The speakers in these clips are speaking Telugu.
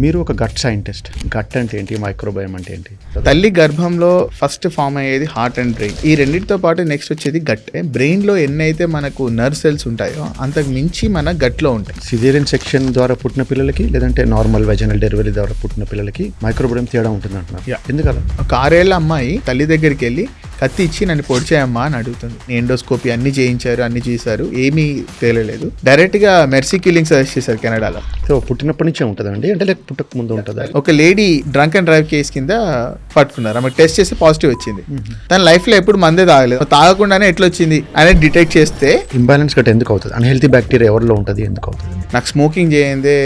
మీరు ఒక గట్ సైంటిస్ట్. గట్ అంటే ఏంటి, మైక్రోబయోమ్ అంటే ఏంటి? తల్లి గర్భంలో ఫస్ట్ ఫామ్ అయ్యేది హార్ట్ అండ్ బ్రెయిన్. ఈ రెండింటితో పాటు నెక్స్ట్ వచ్చేది గట్. బ్రెయిన్ లో ఎన్నైతే మనకు నర్వ్ సెల్స్ ఉంటాయో అంతకు మించి మన గట్ లో ఉంటాయి. సిజేరియన్ సెక్షన్ ద్వారా పుట్టిన పిల్లలకి లేదంటే నార్మల్ వెజనల్ డెలివరీ ద్వారా పుట్టిన పిల్లలకి మైక్రోబయోమ్ తేడా ఉంటుంది అంటున్నారు. ఎందుకలా? ఒక 6 ఏళ్ల అమ్మాయి తల్లి దగ్గరికి వెళ్ళి కత్తి ఇచ్చి నన్ను పొడిచేయమ్మా అని అడుగుతుంది. ఎండోస్కోపీ అన్ని చేయించారు, అన్ని చేశారు, ఏమీ తేలలేదు. డైరెక్ట్ గా మెర్సీ కిల్లింగ్ సజెస్ట్ చేశారు కెనడాలో. సో పుట్టినప్పటి నుంచే ఉంటుందండి, అంటే లేక పుట్టక ముందు ఉంటుందా? ఒక lady drunk and drive case కింద పట్టుకున్నారు. ఆమె టెస్ట్ చేసి పాజిటివ్ వచ్చింది. తన లైఫ్ లో ఎప్పుడు మందే తాగలేదు. తాగకుండానే ఎట్లా వచ్చింది అనేది డిటెక్ట్ చేస్తే ఇంబ్యాలెన్స్ గట్ ఎందుకు అవుతుంది? అన్హెల్తీ బ్యాక్టీరియా ఎవరిలో ఉంటుంది, ఎందుకు అవుతుంది? నాకు స్మోకింగ్ చేయందే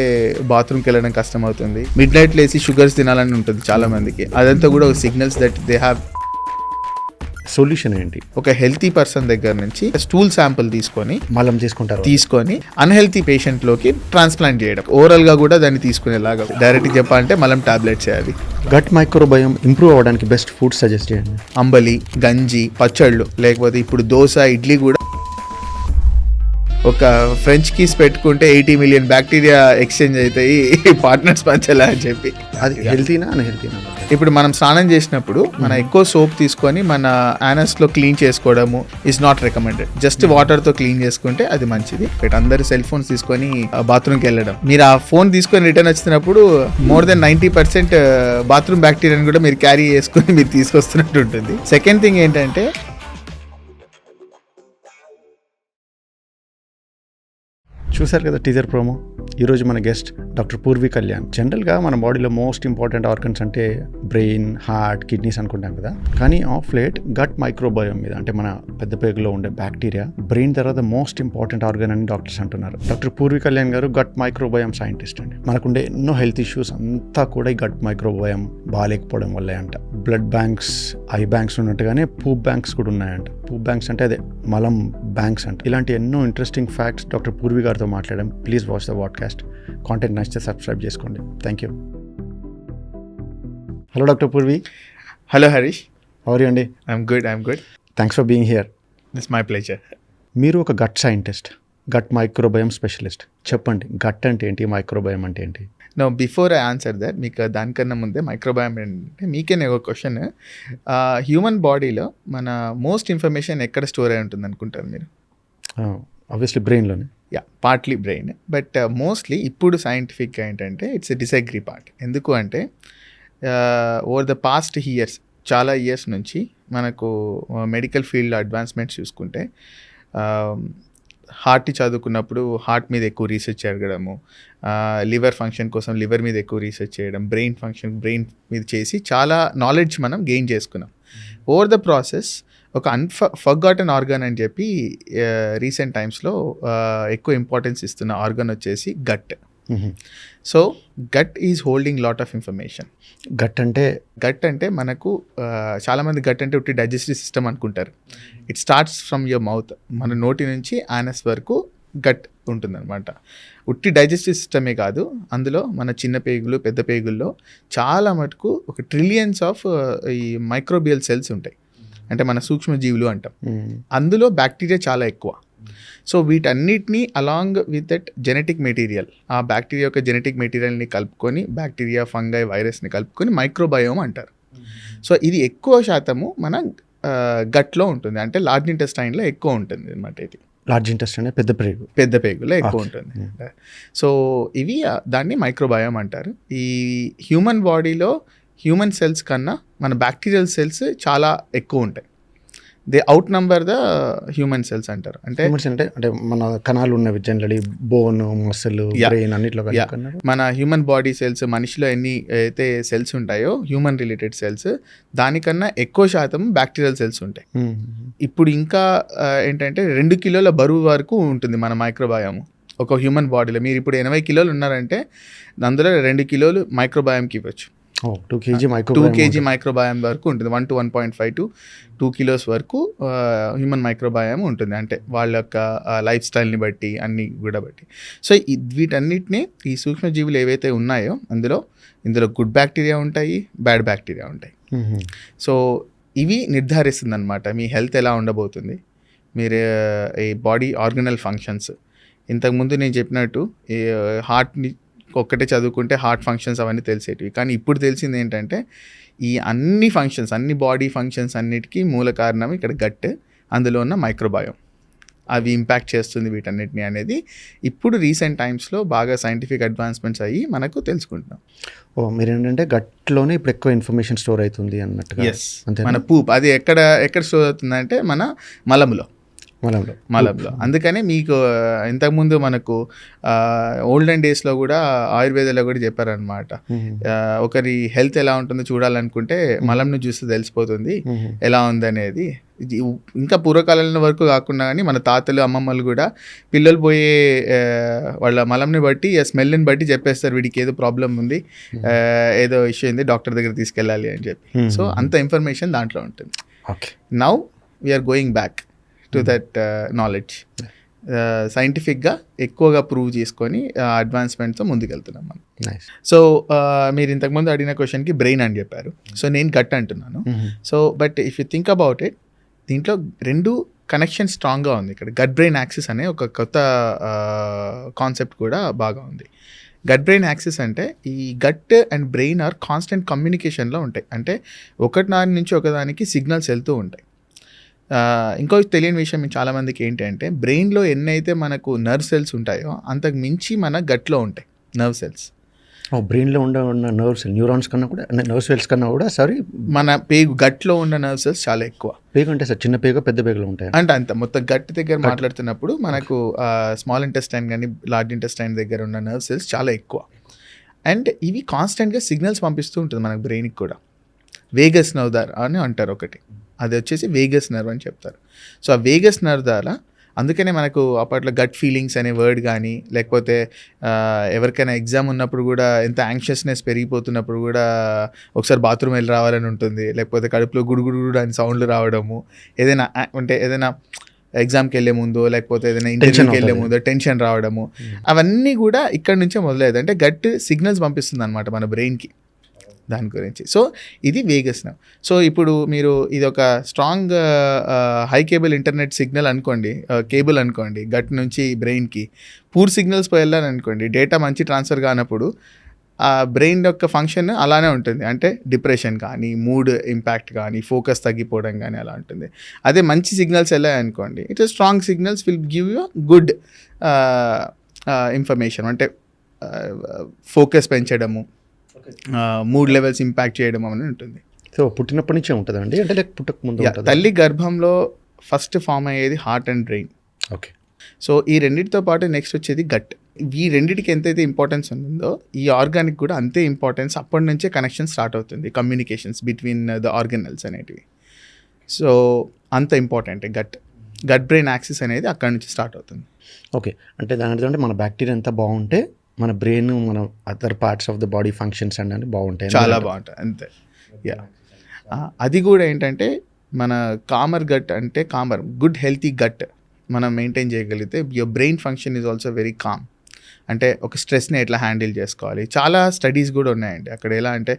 బాత్రూమ్కి వెళ్ళడం కష్టం అవుతుంది. మిడ్ నైట్ లేసి షుగర్స్ తినాలని ఉంటుంది చాలా మందికి. అదంతా కూడా ఒక signals that they have. Solution ఏంటి? ఒక హెల్తీ పర్సన్ దగ్గర నుంచి స్టూల్ శాంపుల్ మలం తీసుకొని అన్హెల్తీ పేషెంట్ లోకి ట్రాన్స్ప్లాంట్ చేయడం. ఓవరాల్ గా కూడా దాన్ని తీసుకునేలాగా. డైరెక్ట్ చెప్పాలంటే మలం టాబ్లెట్స్ అది. గట్ మైక్రోబయోమ్ ఇంప్రూవ్ అవ్వడానికి బెస్ట్ ఫుడ్ సజెస్ట్ చేయండి. అంబలి, గంజి, పచ్చళ్ళు, లేకపోతే ఇప్పుడు దోశ, ఇడ్లీ కూడా. ఒక ఫ్రెంచ్ కీస్ పెట్టుకుంటే 80 మిలియన్ బ్యాక్టీరియా ఎక్స్చేంజ్ అవుతాయి పార్ట్నర్స్ పంచాలా అని చెప్పి. అది హెల్తీనా అన్హెల్తీనా? ఇప్పుడు మనం స్నానం చేసినప్పుడు మన ఎక్కువ సోప్ తీసుకొని మన యానస్ లో క్లీన్ చేసుకోవడము is not recommended. Just water తో క్లీన్ చేసుకుంటే అది మంచిది. బట్ అందరు సెల్ ఫోన్స్ తీసుకొని బాత్రూమ్కి వెళ్ళడం, మీరు ఆ ఫోన్ తీసుకొని రిటర్న్ వచ్చినప్పుడు మోర్ దెన్ 90% బాత్రూమ్ బ్యాక్టీరియాని కూడా మీరు క్యారీ చేసుకుని మీరు తీసుకొస్తున్నట్టు ఉంటుంది. సెకండ్ థింగ్ ఏంటంటే, చూసారు కదా టీజర్ ప్రోమో. ఈరోజు మన గెస్ట్ డాక్టర్ పూర్వి కళ్యాణ్. జనరల్గా మన బాడీలో మోస్ట్ ఇంపార్టెంట్ ఆర్గన్స్ అంటే బ్రెయిన్, హార్ట్, కిడ్నీస్ అనుకుంటాం కదా. కానీ ఆఫ్ లేట్ గట్ మైక్రోబయోమ్ మీద, అంటే మన పెద్ద పేగులో ఉండే బ్యాక్టీరియా బ్రెయిన్ తర్వాత మోస్ట్ ఇంపార్టెంట్ ఆర్గన్ అని డాక్టర్స్ అంటున్నారు. డాక్టర్ పూర్వి కళ్యాణ్ గారు గట్ మైక్రోబయోమ్ సైంటిస్ట్ అండి. మనకుండే ఎన్నో హెల్త్ ఇష్యూస్ అంతా కూడా ఈ గట్ మైక్రోబయోమ్ బాగాలేకపోవడం వల్లే అంట. బ్లడ్ బ్యాంక్స్, ఐ బ్యాంక్స్ ఉన్నట్టుగానే పూప్ బ్యాంక్స్ కూడా ఉన్నాయంట. పూప్ బ్యాంక్స్ అంటే అదే మలం బ్యాంక్స్ అంట. ఇలాంటి ఎన్నో ఇంట్రెస్టింగ్ ఫ్యాక్ట్స్ డాక్టర్ పూర్వి గారితో మాట్లాడాం. Please watch the podcast. Content నచ్చితే సబ్స్క్రైబ్ చేసుకోండి. Thank you. Hello doctor Purvi. Hello Harish. How are you అండి? I'm good. Thanks for being here. It's my pleasure. మీరు ఒక gut scientist, gut microbiome specialist. చెప్పండి, గట్ అంటే ఏంటి, మైక్రోబయోమ్ అంటే ఏంటి? No, before I answer that, మీకు దానికన్నా ముందే మైక్రోబయోమ్ ఏంటంటే మీకేనే ఒక క్వశ్చన్. హ్యూమన్ బాడీలో మన మోస్ట్ ఇన్ఫర్మేషన్ ఎక్కడ స్టోర్ అయి ఉంటుంది అనుకుంటారు మీరు? ఆబ్వియస్లీ బ్రెయిన్లోనే. పార్ట్లీ బ్రెయిన్, బట్ మోస్ట్లీ ఇప్పుడు సైంటిఫిక్గా ఏంటంటే ఇట్స్ ఎ డిసగ్రీ పార్ట్. ఎందుకు అంటే ఓవర్ ద పాస్ట్ ఇయర్స్, చాలా ఇయర్స్ నుంచి మనకు మెడికల్ ఫీల్డ్లో అడ్వాన్స్మెంట్స్ చూసుకుంటే, హార్ట్ చదువుకున్నప్పుడు హార్ట్ మీద ఎక్కువ రీసెర్చ్ జరగడము, లివర్ ఫంక్షన్ కోసం లివర్ మీద ఎక్కువ రీసెర్చ్ చేయడం, బ్రెయిన్ ఫంక్షన్ బ్రెయిన్ మీద చేసి చాలా నాలెడ్జ్ మనం గెయిన్ చేసుకున్నాం. ఓవర్ ద ప్రాసెస్ ఒక ఫర్గాటన్ ఆర్గన్ అని చెప్పి రీసెంట్ టైమ్స్లో ఎక్కువ ఇంపార్టెన్స్ ఇస్తున్న ఆర్గన్ వచ్చేసి gut. So gut is holding lot of information. Gut అంటే మనకు చాలామంది గట్ అంటే ఉట్టి డైజెస్టివ్ సిస్టమ్ అనుకుంటారు. It starts from your mouth. మన నోటి నుంచి యానస్ వరకు గట్ ఉంటుందన్నమాట. ఉట్టి డైజెస్టివ్ సిస్టమే కాదు, అందులో మన చిన్న పేగులు, పెద్ద పేగుల్లో చాలా మటుకు ఒక ట్రిలియన్స్ ఆఫ్ ఈ మైక్రోబియల్ సెల్స్ ఉంటాయి. అంటే మన సూక్ష్మజీవులు అంటాం. అందులో బ్యాక్టీరియా చాలా ఎక్కువ. సో వీటన్నిటినీ along with that genetic material, ఆ బ్యాక్టీరియా యొక్క జెనెటిక్ మెటీరియల్ని కలుపుకొని, బ్యాక్టీరియా, ఫంగై, వైరస్ని కలుపుకొని మైక్రోబయోమ్ అంటారు. సో ఇది ఎక్కువ శాతము మన గట్లో ఉంటుంది, అంటే లార్జ్ ఇంటెస్టైన్లో ఎక్కువ ఉంటుంది అనమాట. ఇది లార్జ్ ఇంటెస్టైన్ పెద్ద పేగులో ఎక్కువ ఉంటుంది. సో ఇవి దాన్ని మైక్రోబయోమ్ అంటారు. ఈ హ్యూమన్ బాడీలో హ్యూమన్ సెల్స్ కన్నా మన బ్యాక్టీరియల్ సెల్స్ చాలా ఎక్కువ ఉంటాయి. They out number the human cells అంటారు. అంటే మన కణాలు ఉన్నవి జనరల్లీ బోన్, మసిల్, బ్రెయిన్ అన్నిట్లో. మన హ్యూమన్ బాడీ సెల్స్, మనిషిలో ఎన్ని అయితే సెల్స్ ఉంటాయో హ్యూమన్ రిలేటెడ్ సెల్స్, దానికన్నా ఎక్కువ శాతం బ్యాక్టీరియల్ సెల్స్ ఉంటాయి. ఇప్పుడు ఇంకా ఏంటంటే 2 కిలోల బరువు వరకు ఉంటుంది మన మైక్రోబయోమ్ ఒక హ్యూమన్ బాడీలో. మీరు ఇప్పుడు 80 కిలోలు ఉన్నారంటే అందులో 2 కిలోలు మైక్రోబయోమ్కి ఇవ్వచ్చు. 2 kg మైక్రోబయోమ్ వరకు ఉంటుంది. 1 to 1.5 to 2 kilos వరకు హ్యూమన్ మైక్రోబయోమ్ ఉంటుంది. అంటే వాళ్ళ యొక్క లైఫ్ స్టైల్ని బట్టి, అన్ని కూడా బట్టి. సో వీటన్నిటిని, ఈ సూక్ష్మజీవులు ఏవైతే ఉన్నాయో ఇందులో గుడ్ బ్యాక్టీరియా ఉంటాయి, బ్యాడ్ బ్యాక్టీరియా ఉంటాయి. సో ఇవి నిర్ధారిస్తుంది అనమాట మీ హెల్త్ ఎలా ఉండబోతుంది. మీరు ఈ బాడీ ఆర్గనల్ ఫంక్షన్స్, ఇంతకుముందు నేను చెప్పినట్టు ఈ హార్ట్ని ఒక్కటే చదువుకుంటే హార్ట్ ఫంక్షన్స్ అవన్నీ తెలిసేటివి. కానీ ఇప్పుడు తెలిసింది ఏంటంటే ఈ అన్ని ఫంక్షన్స్, అన్ని బాడీ ఫంక్షన్స్ అన్నిటికీ మూల కారణం ఇక్కడ గట్, అందులో ఉన్న మైక్రోబయోమ్. అవి ఇంపాక్ట్ చేస్తుంది వీటన్నిటిని అనేది ఇప్పుడు రీసెంట్ టైమ్స్లో బాగా సైంటిఫిక్ అడ్వాన్స్మెంట్స్ అయ్యి మనకు తెలుసుకుంటున్నాం. మీరు ఏంటంటే గట్లోనే ఇప్పుడు ఎక్కువ ఇన్ఫర్మేషన్ స్టోర్ అవుతుంది అన్నట్టుగా. ఎస్, మన పూప్ అది ఎక్కడ స్టోర్ అవుతుందంటే మన మలంలో. అందుకనే మీకు ఇంతకుముందు మనకు ఓల్డెన్ డేస్లో కూడా ఆయుర్వేదంలో కూడా చెప్పారనమాట, ఒకరి హెల్త్ ఎలా ఉంటుందో చూడాలనుకుంటే మలంను చూస్తే తెలిసిపోతుంది ఎలా ఉందనేది. ఇంకా పూర్వకాలం వరకు కాకుండా కానీ మన తాతలు అమ్మమ్మలు కూడా పిల్లలు పోయే వాళ్ళ మలంని బట్టి, స్మెల్ని బట్టి చెప్పేస్తారు వీడికి ఏదో ప్రాబ్లం ఉంది, ఏదో ఇష్యూ ఉంది, డాక్టర్ దగ్గర తీసుకెళ్ళాలి అని చెప్పి. సో అంత ఇన్ఫర్మేషన్ దాంట్లో ఉంటుంది. Now we are going back to that knowledge. సైంటిఫిక్గా ఎక్కువగా ప్రూవ్ చేసుకొని అడ్వాన్స్మెంట్తో ముందుకెళ్తున్నాం మనం. సో మీరు ఇంతకుముందు అడిగిన క్వశ్చన్కి బ్రెయిన్ అని చెప్పారు, సో నేను గట్ అంటున్నాను. So but if you think about it, దీంట్లో రెండు కనెక్షన్ స్ట్రాంగ్గా ఉంది. ఇక్కడ గట్ బ్రెయిన్ యాక్సిస్ అనే ఒక కొత్త కాన్సెప్ట్ కూడా బాగా ఉంది. గట్ బ్రెయిన్ యాక్సిస్ అంటే ఈ gut and brain are constant కమ్యూనికేషన్లో ఉంటాయి. అంటే ఒకటి దాని నుంచి ఒకదానికి సిగ్నల్స్ వెళ్తూ ఉంటాయి. ఇంకో తెలియని విషయం చాలామందికి ఏంటంటే బ్రెయిన్లో ఎన్నైతే మనకు నర్వ్ సెల్స్ ఉంటాయో అంతకు మించి మన గట్లో ఉంటాయి నర్వ్ సెల్స్. బ్రెయిన్లో ఉన్న నర్వ్ సెల్ న్యూరాన్స్ కన్నా కూడా, నర్వ్ సెల్స్ కన్నా కూడా మన పేగు గట్లో ఉన్న నర్వ్ సెల్స్ చాలా ఎక్కువ. పేగు అంటే సార్ చిన్న పేగు పెద్ద పేగులు ఉంటాయి అంటే అంత మొత్తం గట్ దగ్గర మాట్లాడుతున్నప్పుడు మనకు స్మాల్ ఇంటెస్టైన్ కానీ లార్జ్ ఇంటెస్టైన్ దగ్గర ఉన్న నర్వ్ సెల్స్ చాలా ఎక్కువ. అండ్ ఇవి కాన్స్టెంట్గా సిగ్నల్స్ పంపిస్తూ ఉంటుంది మనకు బ్రెయిన్కి కూడా. వేగస్ నర్వ్ అని అంటారు ఒకటి, అది వచ్చేసి వేగస్ నర్వ్ అని చెప్తారు. సో ఆ వేగస్ నర్వ్ ద్వారా అందుకనే మనకు అప్పట్లో గట్ ఫీలింగ్స్ అనే వర్డ్ కానీ, లేకపోతే ఎవరికైనా ఎగ్జామ్ ఉన్నప్పుడు కూడా ఎంత యాంగ్షియస్నెస్ పెరిగిపోతున్నప్పుడు కూడా ఒకసారి బాత్రూమ్ వెళ్ళి రావాలని ఉంటుంది, లేకపోతే కడుపులో గుడుగుడు అని సౌండ్లు రావడము, ఏదైనా అంటే ఏదైనా ఎగ్జామ్కి వెళ్ళే ముందు, లేకపోతే ఏదైనా ఇంటర్వ్యూకి వెళ్ళే ముందు టెన్షన్ రావడము, అవన్నీ కూడా ఇక్కడ నుంచే మొదలయ్యేది. అంటే గట్ సిగ్నల్స్ పంపిస్తుంది అనమాట మన బ్రెయిన్కి దాని గురించి. సో ఇది వేగస్ నర్వ్. సో ఇప్పుడు మీరు ఇది ఒక strong high cable internet signal అనుకోండి, కేబుల్ అనుకోండి, గట్ నుంచి బ్రెయిన్కి పూర్ సిగ్నల్స్ వెళ్ళాలి అనుకోండి, డేటా మంచి ట్రాన్స్ఫర్ కానప్పుడు ఆ బ్రెయిన్ యొక్క ఫంక్షన్ అలానే ఉంటుంది. అంటే డిప్రెషన్ కానీ, మూడ్ ఇంపాక్ట్ కానీ, ఫోకస్ తగ్గిపోవడం కానీ అలా ఉంటుంది. అదే మంచి సిగ్నల్స్ వెళ్ళాయనుకోండి, it strong signals will give you good information. అంటే ఫోకస్ పెంచడము, మూడ్ లెవెల్స్ ఇంపాక్ట్ చేయడం అనేది ఉంటుంది. సో పుట్టినప్పటి నుంచే ఉంటుందండి, అంటే లేక పుట్టక ముందు? తల్లి గర్భంలో ఫస్ట్ ఫామ్ అయ్యేది heart and brain. Okay. So ఈ రెండింటితో పాటు నెక్స్ట్ వచ్చేది గట్. ఈ రెండింటికి ఎంతైతే ఇంపార్టెన్స్ ఉందో ఈ ఆర్గానిక్ కూడా అంతే ఇంపార్టెన్స్. అప్పటి నుంచే కనెక్షన్ స్టార్ట్ అవుతుంది, కమ్యూనికేషన్స్ బిట్వీన్ ద ఆర్గనల్స్ అనేటివి. సో అంత ఇంపార్టెంట్ గట్ బ్రెయిన్ యాక్సిస్ అనేది అక్కడ నుంచి స్టార్ట్ అవుతుంది. ఓకే, అంటే దాని అర్థం అంటే మన బ్యాక్టీరియా అంతా బాగుంటే మన బ్రెయిన్, మన other parts of the body functions అన్నీ బాగుంటాయి, చాలా బాగుంటాయి అంతే. అది కూడా ఏంటంటే మన కామర్ గట్ అంటే గుడ్ హెల్తీ గట్ మనం మెయింటైన్ చేయగలిగితే your brain function is also very calm. అంటే ఒక స్ట్రెస్ని ఎట్లా హ్యాండిల్ చేసుకోవాలి, చాలా స్టడీస్ కూడా ఉన్నాయండి అక్కడ. ఎలా అంటే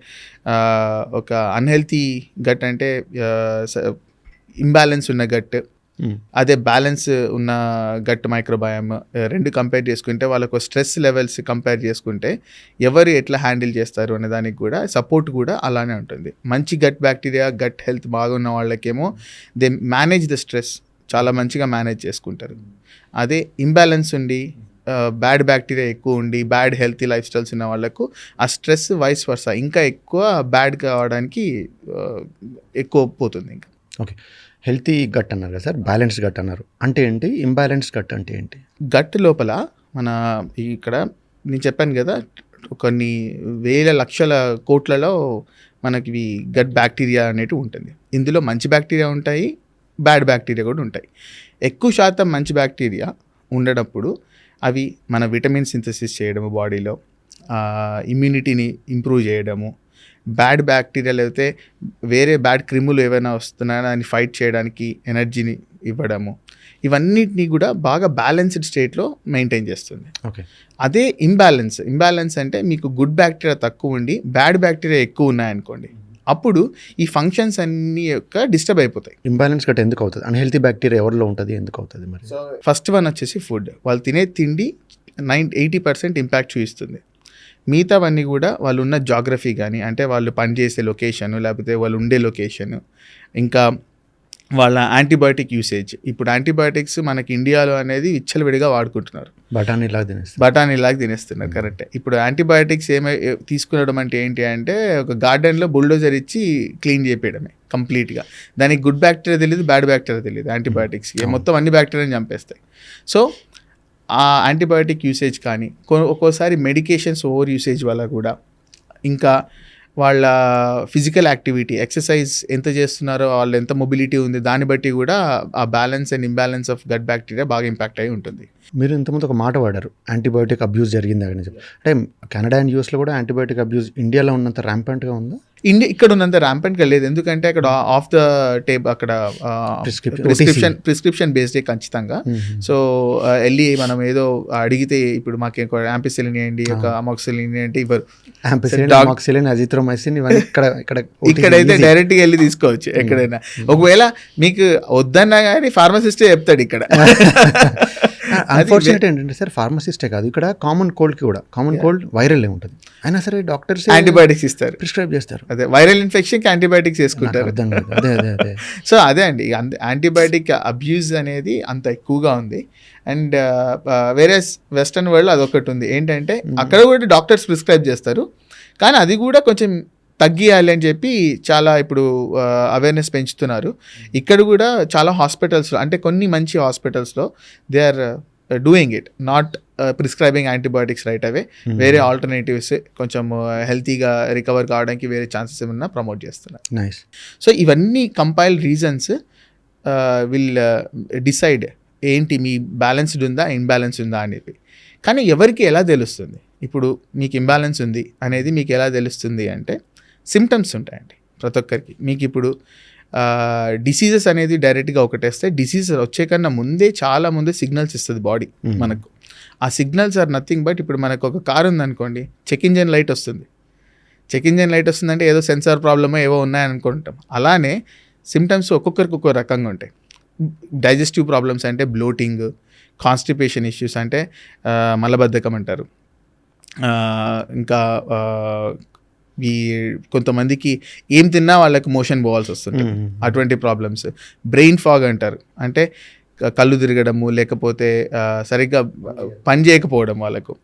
ఒక అన్హెల్తీ గట్ అంటే ఇంబ్యాలెన్స్ ఉన్న గట్, అదే బ్యాలెన్స్ ఉన్న గట్ మైక్రోబయామ్, రెండు కంపేర్ చేసుకుంటే వాళ్ళకు స్ట్రెస్ లెవెల్స్ కంపేర్ చేసుకుంటే ఎవరు ఎట్లా హ్యాండిల్ చేస్తారు అనే దానికి కూడా సపోర్ట్ కూడా అలానే ఉంటుంది. మంచి గట్ బ్యాక్టీరియా, గట్ హెల్త్ బాగున్న వాళ్ళకేమో దే మేనేజ్ ద స్ట్రెస్, చాలా మంచిగా మేనేజ్ చేసుకుంటారు. అదే ఇంబ్యాలెన్స్ ఉండి బ్యాడ్ బ్యాక్టీరియా ఎక్కువ ఉండి బ్యాడ్ హెల్తీ లైఫ్ స్టైల్స్ ఉన్న వాళ్ళకు ఆ స్ట్రెస్ వైస్ వర్సా ఇంకా ఎక్కువ బ్యాడ్ కావడానికి ఎక్కువ పోతుంది ఇంకా. ఓకే, హెల్తీ గట్ అన్నారు కదా సార్, బ్యాలెన్స్డ్ గట్ అన్నారు అంటే ఏంటి, ఇంబ్యాలెన్స్డ్ గట్ అంటే ఏంటి? గట్ లోపల మన ఇక్కడ నేను చెప్పాను కదా కొన్ని వేల లక్షల కోట్లలో మనకి గట్ బ్యాక్టీరియా అనేటివి ఉంటుంది. ఇందులో మంచి బ్యాక్టీరియా ఉంటాయి, బ్యాడ్ బ్యాక్టీరియా కూడా ఉంటాయి. ఎక్కువ శాతం మంచి బ్యాక్టీరియా ఉండేటప్పుడు అవి మన విటమిన్ సింథసిస్ చేయడము, బాడీలో ఇమ్యూనిటీని ఇంప్రూవ్ చేయడము, బ్యాడ్ బ్యాక్టీరియాలు అయితే వేరే బ్యాడ్ క్రిములు ఏవైనా వస్తున్నాయో దాన్ని ఫైట్ చేయడానికి ఎనర్జీని ఇవ్వడము, ఇవన్నిటినీ కూడా బాగా బ్యాలెన్స్డ్ స్టేట్లో మెయింటైన్ చేస్తుంది. ఓకే. అదే ఇంబ్యాలెన్స్ అంటే మీకు గుడ్ బ్యాక్టీరియా తక్కువ ఉండి బ్యాడ్ బ్యాక్టీరియా ఎక్కువ ఉన్నాయనుకోండి, అప్పుడు ఈ ఫంక్షన్స్ అన్నీ యొక్క డిస్టర్బ్ అయిపోతాయి. ఇంబ్యాలెన్స్ గట్ ఎందుకు అవుతుంది, అన్హెల్తీ బ్యాక్టీరియా ఎవరిలో ఉంటుంది, ఎందుకు అవుతుంది మరి? ఫస్ట్ వన్ వచ్చేసి ఫుడ్. వాళ్ళు తినే తిండి 80% ఇంపాక్ట్ చూపిస్తుంది. మిగతావన్నీ కూడా వాళ్ళు ఉన్న జాగ్రఫీ కానీ, అంటే వాళ్ళు పనిచేసే లొకేషను, లేకపోతే వాళ్ళు ఉండే లొకేషను, ఇంకా వాళ్ళ యాంటీబయాటిక్ యూసేజ్. ఇప్పుడు యాంటీబయాటిక్స్ మనకి ఇండియాలో అనేది విచ్చలవిడిగా వాడుకుంటున్నారు, బఠానీలాగా తినేస్తున్నారు. కరెక్టే. ఇప్పుడు యాంటీబయాటిక్స్ తీసుకునడం అంటే ఏంటి అంటే ఒక గార్డెన్లో బుల్డోజర్ ఇచ్చి క్లీన్ చేసేయడమే కంప్లీట్గా. దానికి గుడ్ బ్యాక్టీరియా తెలియదు, బ్యాడ్ బ్యాక్టీరియా తెలియదు. యాంటీబయాటిక్స్కి మొత్తం అన్ని బ్యాక్టీరియాని చంపేస్తాయి. సో ఆ యాంటీబయాటిక్ యూసేజ్ కానీ, ఒక్కోసారి మెడికేషన్స్ ఓవర్ యూసేజ్ వల్ల కూడా, ఇంకా వాళ్ళ ఫిజికల్ యాక్టివిటీ, ఎక్సర్సైజ్ ఎంత చేస్తున్నారో, వాళ్ళు ఎంత మొబిలిటీ ఉంది, దాన్ని బట్టి కూడా ఆ balance and imbalance of gut bacteria బాగా ఇంపాక్ట్ అయి ఉంటుంది. మీరు ఇంతకుముందు ఒక మాట వాడారు, యాంటీబయాటిక్ అబ్యూస్ జరిగింది అని చెప్పి. అంటే కెనడా అండ్ యూఎస్లో కూడా యాంటీబయాటిక్ అబ్యూస్ ఇండియాలో ఉన్నంత ర్యాంపెంట్గా ఉందా? ఇక్కడ ఉన్నంత ర్యాంపెంట్గా లేదు, ఎందుకంటే అక్కడ ఆఫ్ ద టేబ్, అక్కడ ప్రిస్క్రిప్షన్ బేస్డే ఖచ్చితంగా. సో వెళ్ళి మనం ఏదో అడిగితే, ఇప్పుడు మాకు యాంపిసిలిన్ ఇవ్వండి, ఒక అమాక్సిలిన్ అంటే ఇవ్వరు. ఇక్కడైతే డైరెక్ట్గా వెళ్ళి తీసుకోవచ్చు ఎక్కడైనా. ఒకవేళ మీకు వద్దన్నా కానీ ఫార్మసిస్టే చెప్తాడు ఇక్కడ. అన్ఫార్చునేట్ ఏంటంటే సార్, ఫార్మసిస్టే కాదు, ఇక్కడ కామన్ కోల్డ్కి కూడా, కామన్ కోల్డ్ వైరల్ ఉంటుంది, అయినా సరే డాక్టర్స్ యాంటీబయాటిక్స్ ఇస్తారు, ప్రిస్క్రైబ్ చేస్తారు. అదే వైరల్ ఇన్ఫెక్షన్కి యాంటీబయాటిక్స్ వేసుకుంటారు. సో అదే అండి, యాంటీబయాటిక్ అబ్యూజ్ అనేది అంత ఎక్కువగా ఉంది. అండ్ వేరే వెస్టర్న్ వరల్డ్ అదొకటి ఉంది ఏంటంటే, అక్కడ కూడా డాక్టర్స్ ప్రిస్క్రైబ్ చేస్తారు, కానీ అది కూడా కొంచెం తగ్గియాలి అని చెప్పి చాలా ఇప్పుడు అవేర్నెస్ పెంచుతున్నారు. ఇక్కడ కూడా చాలా హాస్పిటల్స్లో, అంటే కొన్ని మంచి హాస్పిటల్స్లో they are doing it, not prescribing antibiotics right అవే. వేరే ఆల్టర్నేటివ్స్ కొంచెం హెల్తీగా రికవర్ కావడానికి వేరే ఛాన్సెస్ ఏమన్నా ప్రమోట్ చేస్తున్నారు. నైస్. సో ఇవన్నీ కంపైల్డ్ రీజన్స్ విల్ డిసైడ్ ఏంటి మీ బ్యాలెన్స్డ్ ఉందా, ఇన్బ్యాలెన్స్ ఉందా అనేది. కానీ ఎవరికి ఎలా తెలుస్తుంది? ఇప్పుడు మీకు ఇంబ్యాలెన్స్ ఉంది అనేది మీకు ఎలా తెలుస్తుంది అంటే, సిమ్టమ్స్ ఉంటాయండి ప్రతి ఒక్కరికి. మీకు ఇప్పుడు డిసీజెస్ అనేది డైరెక్ట్గా ఒకటేస్తే, డిసీజ్ వచ్చే కన్నా ముందే చాలా ముందే సిగ్నల్స్ ఇస్తుంది బాడీ మనకు. ఆ సిగ్నల్స్ ఆర్ నథింగ్ బట్, ఇప్పుడు మనకు ఒక కార్ ఉందనుకోండి, చెక్ ఇంజన్ లైట్ వస్తుంది. చెక్ ఇంజన్ లైట్ వస్తుందంటే ఏదో సెన్సార్ ప్రాబ్లమో ఏవో ఉన్నాయని అనుకుంటాం. అలానే సిమ్టమ్స్ ఒక్కొక్కరికి ఒక్కో రకంగా ఉంటాయి. డైజెస్టివ్ ప్రాబ్లమ్స్ అంటే బ్లోటింగ్, కాన్స్టిపేషన్ ఇష్యూస్ అంటే మలబద్ధకం అంటారు. ఇంకా ఈ కొంతమందికి ఏం తిన్నా వాళ్ళకి మోషన్ పోవాల్సి వస్తుంది, అటువంటి ప్రాబ్లమ్స్. బ్రెయిన్ ఫాగ్ అంటారు, అంటే కళ్ళు తిరగడము, లేకపోతే సరిగ్గా పని చేయకపోవడం వాళ్ళకు.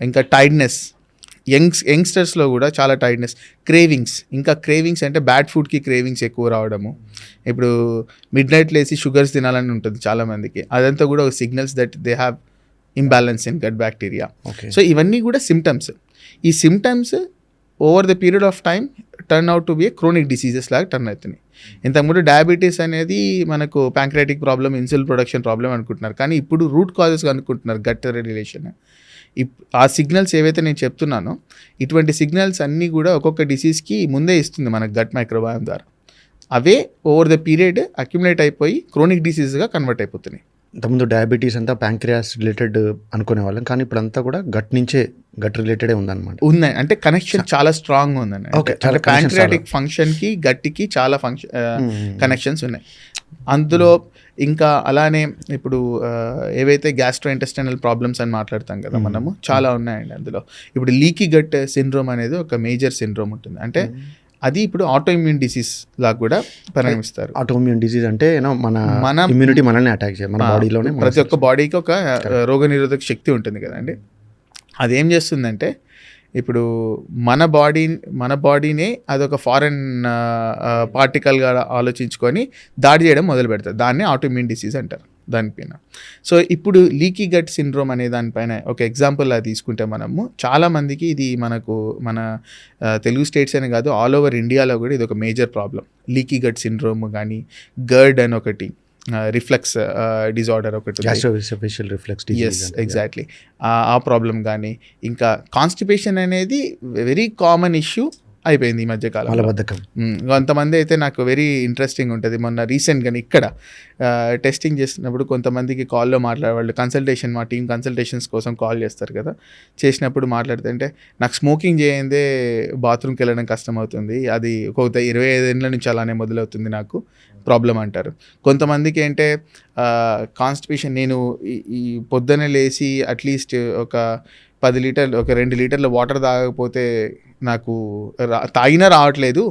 ఇంకా టైర్డ్నెస్, యంగ్స్టర్స్లో కూడా చాలా టైర్డ్నెస్. క్రేవింగ్స్, ఇంకా క్రేవింగ్స్ అంటే బ్యాడ్ ఫుడ్కి క్రేవింగ్స్ ఎక్కువ రావడము. ఇప్పుడు మిడ్ నైట్ లేసి షుగర్స్ తినాలని ఉంటుంది చాలామందికి, అదంతా కూడా ఒక signals that they have imbalance in gut bacteria. So ఇవన్నీ కూడా సిమ్టమ్స్. ఈ symptoms over the period of time turn out to be a chronic diseases లాగా టర్న్ అవుతున్నాయి. ఇంతకుముందు డయాబెటీస్ అనేది మనకు pancreatic problem, insulin production problem అనుకుంటున్నారు, కానీ ఇప్పుడు రూట్ కాజెస్ అనుకుంటున్నారు, గట్ రిలేషన్. ఆ సిగ్నల్స్ ఏవైతే నేను చెప్తున్నానో, ఇటువంటి సిగ్నల్స్ అన్నీ కూడా ఒక్కొక్క డిసీజ్కి ముందే ఇస్తుంది మనకు గట్ మైక్రోబయామ్ ద్వారా. అవే ఓవర్ ద పీరియడ్ అక్యుములేట్ అయిపోయి క్రోనిక్ డిసీజ్గా కన్వర్ట్ అయిపోతున్నాయి. ఇంతకుముందు డయాబెటీస్ అంతా ప్యాంక్రియాస్ రిలేటెడ్ అనుకునే వాళ్ళం, కానీ ఇప్పుడు అంతా కూడా గట్ నుంచే, గట్ రిలేటెడే ఉందన్నమాట. ఉందండి, అంటే కనెక్షన్ చాలా స్ట్రాంగ్ ఉందండి. ప్యాంక్రియాటిక్ ఫంక్షన్కి గట్కి చాలా కనెక్షన్స్ ఉన్నాయి అందులో. ఇంకా అలానే ఇప్పుడు ఏవైతే గ్యాస్ట్రోఇంటెస్టైనల్ ప్రాబ్లమ్స్ అని మాట్లాడతాం కదా మనము, చాలా ఉన్నాయండి అందులో. ఇప్పుడు లీకీ గట్ సిండ్రోమ్ అనేది ఒక మేజర్ సిండ్రోమ్ ఉంటుంది, అంటే అది ఇప్పుడు ఆటోఇమ్యూన్ డిసీజ్ లాగా కూడా పరిగణిస్తారు. ఆటోఇమ్యూన్ డిసీజ్ అంటే మన ఇమ్యూనిటీ మనల్ని అటాక్ చేయాలి, మన బాడీలోనే. ప్రతి ఒక్క బాడీకి ఒక రోగనిరోధక శక్తి ఉంటుంది కదండి. అదేం చేస్తుందంటే, ఇప్పుడు మన బాడీనే అదొక ఫారెన్ పార్టికల్గా ఆలోచించుకొని దాడి చేయడం మొదలు పెడతారు. దాన్ని ఆటోఇమ్యూన్ డిసీజ్ అంటారు దానిపైన. సో ఇప్పుడు లీకీ గట్ సిండ్రోమ్ అనే దానిపైన ఒక ఎగ్జాంపుల్ అది తీసుకుంటే, మనము చాలామందికి ఇది మన తెలుగు స్టేట్స్ అనే కాదు, ఆల్ ఓవర్ ఇండియాలో కూడా ఇది ఒక major problem. Leaky gut syndrome కానీ, గర్డ్ అని ఒకటి, రిఫ్లెక్స్ డిజార్డర్ ఒకటి, ఎస్ ఎగ్జాక్ట్లీ, ఆ ప్రాబ్లం కానీ, ఇంకా కాన్స్టిపేషన్ అనేది వెరీ కామన్ ఇష్యూ అయిపోయింది ఈ మధ్యకాలం. కొంతమంది అయితే నాకు వెరీ ఇంట్రెస్టింగ్ ఉంటుంది, మొన్న రీసెంట్గా ఇక్కడ టెస్టింగ్ చేసినప్పుడు కొంతమందికి కాల్లో మాట్లాడేవాళ్ళు, కన్సల్టేషన్, మా టీం కన్సల్టేషన్స్ కోసం కాల్ చేస్తారు కదా, చేసినప్పుడు మాట్లాడుతుంటే, నాకు స్మోకింగ్ చేయందే బాత్రూమ్కి వెళ్ళడం కష్టం అవుతుంది, అది ఒక 25 ఏళ్ళ నుంచి అలానే మొదలవుతుంది నాకు ప్రాబ్లం అంటారు. కొంతమందికి ఏంటే కాన్స్టిపేషన్, నేను ఈ పొద్దున్నే లేచి అట్లీస్ట్ ఒక 10 లీటర్లు ఒక 2 లీటర్ల వాటర్ తాగకపోతే నాకు తాగినా రావట్లేదు,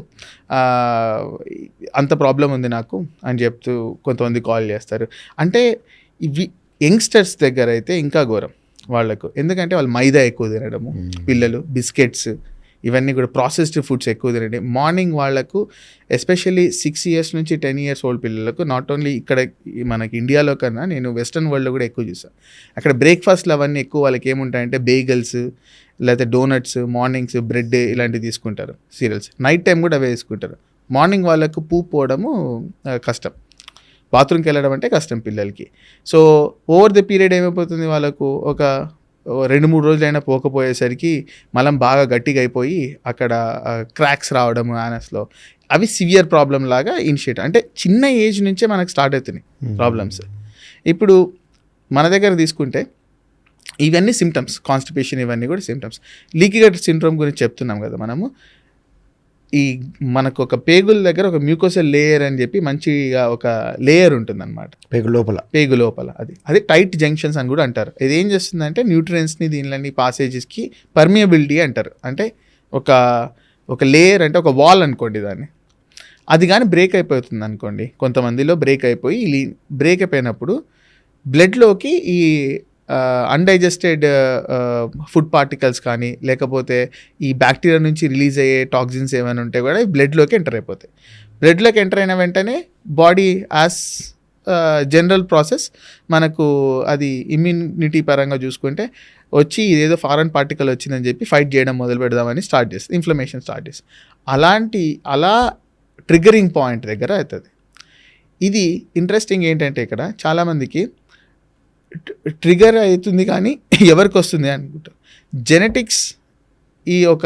అంత ప్రాబ్లం ఉంది నాకు అని చెప్తూ కొంతమంది కాల్ చేస్తారు. అంటే ఇవి యంగ్స్టర్స్ దగ్గర అయితే ఇంకా ఘోరం వాళ్ళకు, ఎందుకంటే వాళ్ళు మైదా ఎక్కువ తినడము, పిల్లలు బిస్కెట్స్ ఇవన్నీ కూడా ప్రాసెస్డ్ ఫుడ్స్ ఎక్కువ తినండి. మార్నింగ్ వాళ్ళకు ఎస్పెషల్లీ 6 years నుంచి 10 years ఓల్డ్ పిల్లలకు, నాట్ ఓన్లీ ఇక్కడ మనకి ఇండియాలో కన్నా నేను వెస్ట్రన్ వరల్డ్లో కూడా ఎక్కువ చూసాను. అక్కడ బ్రేక్ఫాస్ట్లు అవన్నీ ఎక్కువ వాళ్ళకి ఏముంటాయంటే బేగల్స్ లేకపోతే డోనట్స్, మార్నింగ్స్ బ్రెడ్ ఇలాంటివి తీసుకుంటారు, సీరియల్స్. నైట్ టైం కూడా అవే తీసుకుంటారు. మార్నింగ్ వాళ్ళకు పోవడము కష్టం, బాత్రూమ్కి వెళ్ళడం అంటే కష్టం పిల్లలకి. సో ఓవర్ ద పీరియడ్ ఏమైపోతుంది, వాళ్ళకు ఒక 2-3 రోజులైనా పోకపోయేసరికి మలం బాగా గట్టిగా అయిపోయి అక్కడ క్రాక్స్ రావడము యానస్లో, అవి సివియర్ ప్రాబ్లం లాగా ఇనిషియేట్, అంటే చిన్న ఏజ్ నుంచే మనకు స్టార్ట్ అవుతున్నాయి ప్రాబ్లమ్స్. ఇప్పుడు మన దగ్గర తీసుకుంటే ఇవన్నీ సిమ్టమ్స్, కాన్స్టిపేషన్ ఇవన్నీ కూడా సిమ్టమ్స్. లీకీ గట్ సిండ్రోమ్ గురించి చెప్తున్నాం కదా మనము. ఈ మనకు ఒక పేగుల దగ్గర ఒక మ్యూకోసల్ లేయర్ అని చెప్పి మంచిగా ఒక లేయర్ ఉంటుంది అనమాట పేగు లోపల, అది టైట్ జంక్షన్స్ అని కూడా అంటారు. ఇది ఏం చేస్తుందంటే న్యూట్రియన్స్ని దీనిలోని పాసేజెస్కి పర్మియబిలిటీ అంటారు. అంటే ఒక లేయర్ అంటే ఒక వాల్ అనుకోండి దాన్ని, అది కానీ బ్రేక్ అయిపోతుంది అనుకోండి, కొంతమందిలో బ్రేక్ అయిపోయినప్పుడు బ్లడ్లోకి ఈ అన్డైజెస్టెడ్ ఫుడ్ పార్టికల్స్ కానీ లేకపోతే ఈ బ్యాక్టీరియా నుంచి రిలీజ్ అయ్యే టాక్సిన్స్ ఏమైనా ఉంటే కూడా బ్లడ్లోకి ఎంటర్ అయిపోతాయి. బ్లడ్లోకి ఎంటర్ అయిన వెంటనే బాడీ యాజ్ జనరల్ ప్రాసెస్ మనకు అది ఇమ్యూనిటీ పరంగా చూసుకుంటే వచ్చి ఇదేదో ఫారెన్ పార్టికల్ వచ్చిందని చెప్పి ఫైట్ చేయడం మొదలు పెడదామని స్టార్ట్ చేస్తుంది, ఇన్ఫ్లమేషన్ స్టార్ట్ చేస్తుంది. అలా ట్రిగ్గరింగ్ పాయింట్ దగ్గర అవుతుంది. ఇది ఇంట్రెస్టింగ్ ఏంటంటే ఇక్కడ చాలామందికి ట్రిగర్ అవుతుంది కానీ ఎవరికి వస్తుంది అనుకుంటారు. జెనెటిక్స్ ఈ ఒక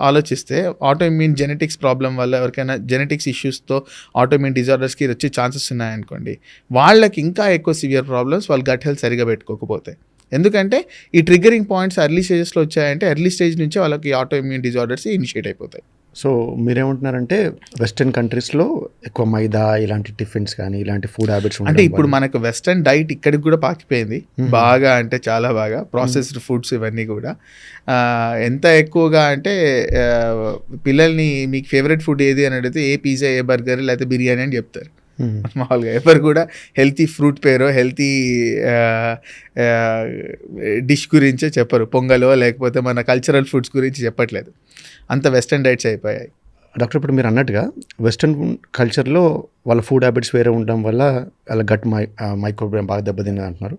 ఆలోచిస్తే ఆటోఇమ్యూన్ జెనెటిక్స్ ప్రాబ్లం వల్ల ఎవరికైనా జెనెటిక్స్ ఇష్యూస్తో ఆటోఇమ్యూన్ డిజార్డర్స్కి వచ్చే ఛాన్సెస్ ఉన్నాయనుకోండి, వాళ్ళకి ఇంకా ఎక్కువ సివియర్ ప్రాబ్లమ్స్, వాళ్ళు గట్ హెల్త్ సరిగా పెట్టుకోకపోతే. ఎందుకంటే ఈ ట్రిగ్గరింగ్ పాయింట్స్ ఎర్లీ స్టేజెస్లో వచ్చాయంటే ఎర్లీ స్టేజ్ నుంచే వాళ్ళకి ఆటోఇమ్యూన్ డిజార్డర్స్ ఇనిషియేట్ అయిపోతాయి. సో మీరేమంటున్నారంటే వెస్టర్న్ కంట్రీస్లో ఎక్కువ మైదా ఇలాంటి టిఫిన్స్ కానీ ఇలాంటి ఫుడ్ హ్యాబిట్స్ అంటే ఇప్పుడు మనకు వెస్టర్న్ డైట్ ఇక్కడికి కూడా పాకిపోయింది బాగా, అంటే చాలా బాగా ప్రాసెస్డ్ ఫుడ్స్ ఇవన్నీ కూడా. ఎంత ఎక్కువగా అంటే పిల్లల్ని మీకు ఫేవరెట్ ఫుడ్ ఏది అని అడిగితే ఏ పిజ్జా, ఏ బర్గర్, లేకపోతే బిర్యానీ అని చెప్తారు. మామూలుగా ఎవరు కూడా హెల్తీ ఫ్రూట్ పేరో హెల్తీ డిష్ గురించే చెప్పరు, పొంగలో లేకపోతే మన కల్చరల్ ఫుడ్స్ గురించి చెప్పట్లేదు. అంత వెస్టర్న్ డైట్స్ అయిపోయాయి. డాక్టర్, ఇప్పుడు మీరు అన్నట్టుగా వెస్టర్న్ కల్చర్లో వాళ్ళ ఫుడ్ హ్యాబిట్స్ వేరే ఉండడం వల్ల వాళ్ళ గట్ మైక్రోబయోమ్ బాగా దెబ్బతిన్నది అంటున్నారు.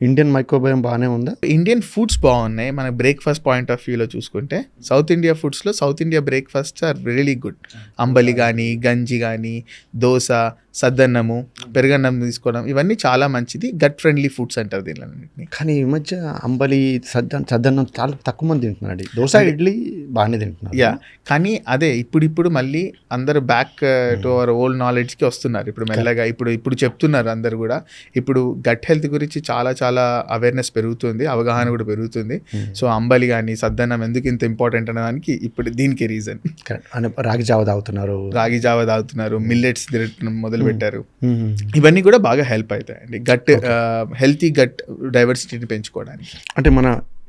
ఇండియన్ మైక్రోబయోమ్ బాగానే ఉందా? ఇండియన్ ఫుడ్స్ బాగున్నాయి. మన బ్రేక్ఫాస్ట్ పాయింట్ ఆఫ్ వ్యూలో చూసుకుంటే సౌత్ ఇండియా ఫుడ్స్లో south India breakfast are really good. అంబలి కానీ, గంజి కానీ, దోశ, సద్దన్నము, పెరుగన్నం తీసుకోవడం ఇవన్నీ చాలా మంచిది. గట్ ఫ్రెండ్లీ ఫుడ్స్ అంటారు దీనిలన్నింటినీ. కానీ ఈ మధ్య అంబలి, సద్దన్నం చాలా తక్కువ మంది తింటున్నాడు. దోశ, ఇడ్లీ బాగానే తింటున్నారు. కానీ అదే ఇప్పుడు మళ్ళీ అందరూ బ్యాక్ టు అవర్ ఓల్డ్ నాలెడ్జ్కి వస్తున్నారు ఇప్పుడు మెల్లగా. ఇప్పుడు చెప్తున్నారు అందరు కూడా. ఇప్పుడు గట్ హెల్త్ గురించి చాలా అవేర్నెస్ పెరుగుతుంది, అవగాహన కూడా పెరుగుతుంది. సో అంబలి కానీ, సద్దన్నం ఎందుకు ఇంత ఇంపార్టెంట్ అనే దానికి ఇప్పుడు దీనికి రీజన్. రాగి జావ తాగుతున్నారు, మిల్లెట్స్ తినడం మొదలు పెట్టారు. ఇవన్నీ కూడా బాగా హెల్ప్ అవుతాయండి గట్ హెల్తీ గట్ డైవర్సిటీని పెంచుకోవడానికి. అంటే మన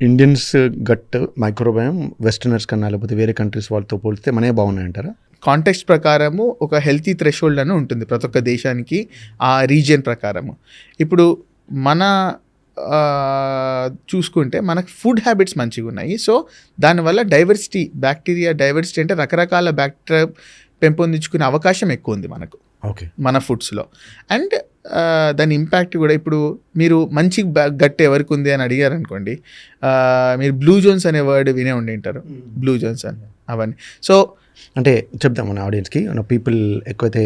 ఇండియన్స్ గట్ మైక్రోబయోమ్ వెస్టర్నర్స్ కన్నా లేకపోతే వేరే కంట్రీస్ వాళ్ళతో పోలిస్తే మనమే బాగున్నాయంటారా? కాంటెక్స్ట్ ప్రకారము ఒక హెల్తీ థ్రెషోల్డ్ అని ఉంటుంది ప్రతి ఒక్క దేశానికి, ఆ రీజియన్ ప్రకారము. ఇప్పుడు మన చూసుకుంటే మనకు ఫుడ్ హ్యాబిట్స్ మంచిగా ఉన్నాయి. సో దానివల్ల డైవర్సిటీ, బ్యాక్టీరియా డైవర్సిటీ అంటే రకరకాల బ్యాక్టీరియా పెంపొందించుకునే అవకాశం ఎక్కువ ఉంది మనకు మన ఫుడ్స్లో. అండ్ దాని ఇంపాక్ట్ కూడా, ఇప్పుడు మీరు మంచి గట్ ఎవరికి ఉంది అని అడిగారు అనుకోండి, మీరు బ్లూ జోన్స్ అనే వర్డ్ వినే ఉండి ఉంటారు, బ్లూ జోన్స్ అని అవన్నీ. సో అంటే చెప్దాం మన ఆడియన్స్కి, పీపుల్ ఎక్కువైతే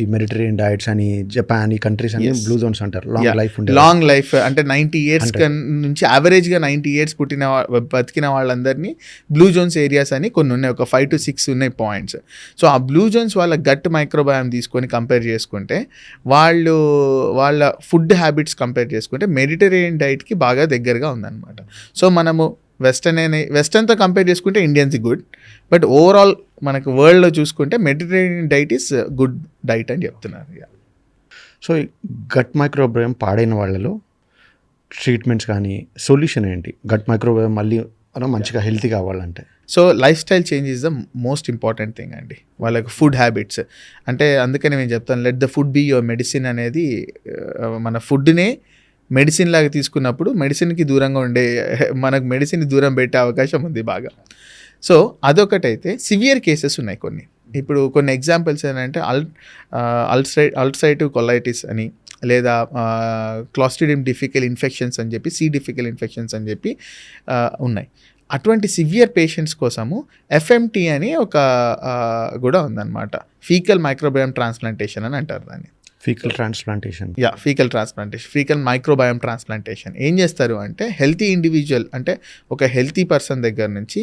ఈ మెడిటరేనియన్ డైట్స్ అని జపాన్ ఈ కంట్రీస్ అని బ్లూ జోన్స్ అంటారు. లాంగ్ లైఫ్ అంటే 90 years నుంచి యావరేజ్గా 90 years బతికిన వాళ్ళందరినీ బ్లూ జోన్స్ ఏరియాస్ అని కొన్ని ఉన్నాయి, ఒక 5 to 6 ఉన్నాయి పాయింట్స్. సో ఆ బ్లూ జోన్స్ వాళ్ళ గట్ మైక్రోబయోమ్ తీసుకొని కంపేర్ చేసుకుంటే, వాళ్ళ ఫుడ్ హ్యాబిట్స్ కంపేర్ చేసుకుంటే మెడిటరేనియన్ డైట్కి బాగా దగ్గరగా ఉందన్నమాట. సో మనము వెస్టర్న్తో కంపేర్ చేసుకుంటే ఇండియన్స్ గుడ్, బట్ ఓవరాల్ మనకు వరల్డ్లో చూసుకుంటే Mediterranean diet is good diet అని చెప్తున్నారు. సో గట్ మైక్రోబయోమ్ పాడైన వాళ్ళలో ట్రీట్మెంట్స్ కానీ సొల్యూషన్ ఏంటి గట్ మైక్రోబయోమ్ మళ్ళీ మంచిగా హెల్తీ కావాలంటే? So lifestyle change is the most important thing అండి. వాళ్ళకి ఫుడ్ హ్యాబిట్స్ అంటే అందుకని నేను చెప్తాను, let the food be your medicine అనేది. మన ఫుడ్నే మెడిసిన్ లాగా తీసుకున్నప్పుడు మెడిసిన్కి దూరంగా ఉండే మనకు మెడిసిన్ దూరం పెట్టే అవకాశం ఉంది బాగా. సో అదొకటైతే సివియర్ కేసెస్ ఉన్నాయి కొన్ని. ఇప్పుడు కొన్ని ఎగ్జాంపుల్స్ ఏంటంటే అల్సరేటివ్ కొలైటిస్ అని, లేదా క్లాస్ట్రిడియం డిఫికల్ ఇన్ఫెక్షన్స్ అని చెప్పి, సి డిఫికల్ ఇన్ఫెక్షన్స్ అని చెప్పి ఉన్నాయి. అటువంటి సివియర్ పేషెంట్స్ కోసము ఎఫ్ఎంటీ అని ఒక కూడా ఉందన్నమాట. ఫీకల్ మైక్రోబయోమ్ ట్రాన్స్ప్లాంటేషన్ అని అంటారు దాన్ని. Faecal transplantation, faecal microbiome transplantation ఏం చేస్తారు అంటే, హెల్తీ ఇండివిజువల్ అంటే ఒక హెల్తీ పర్సన్ దగ్గర నుంచి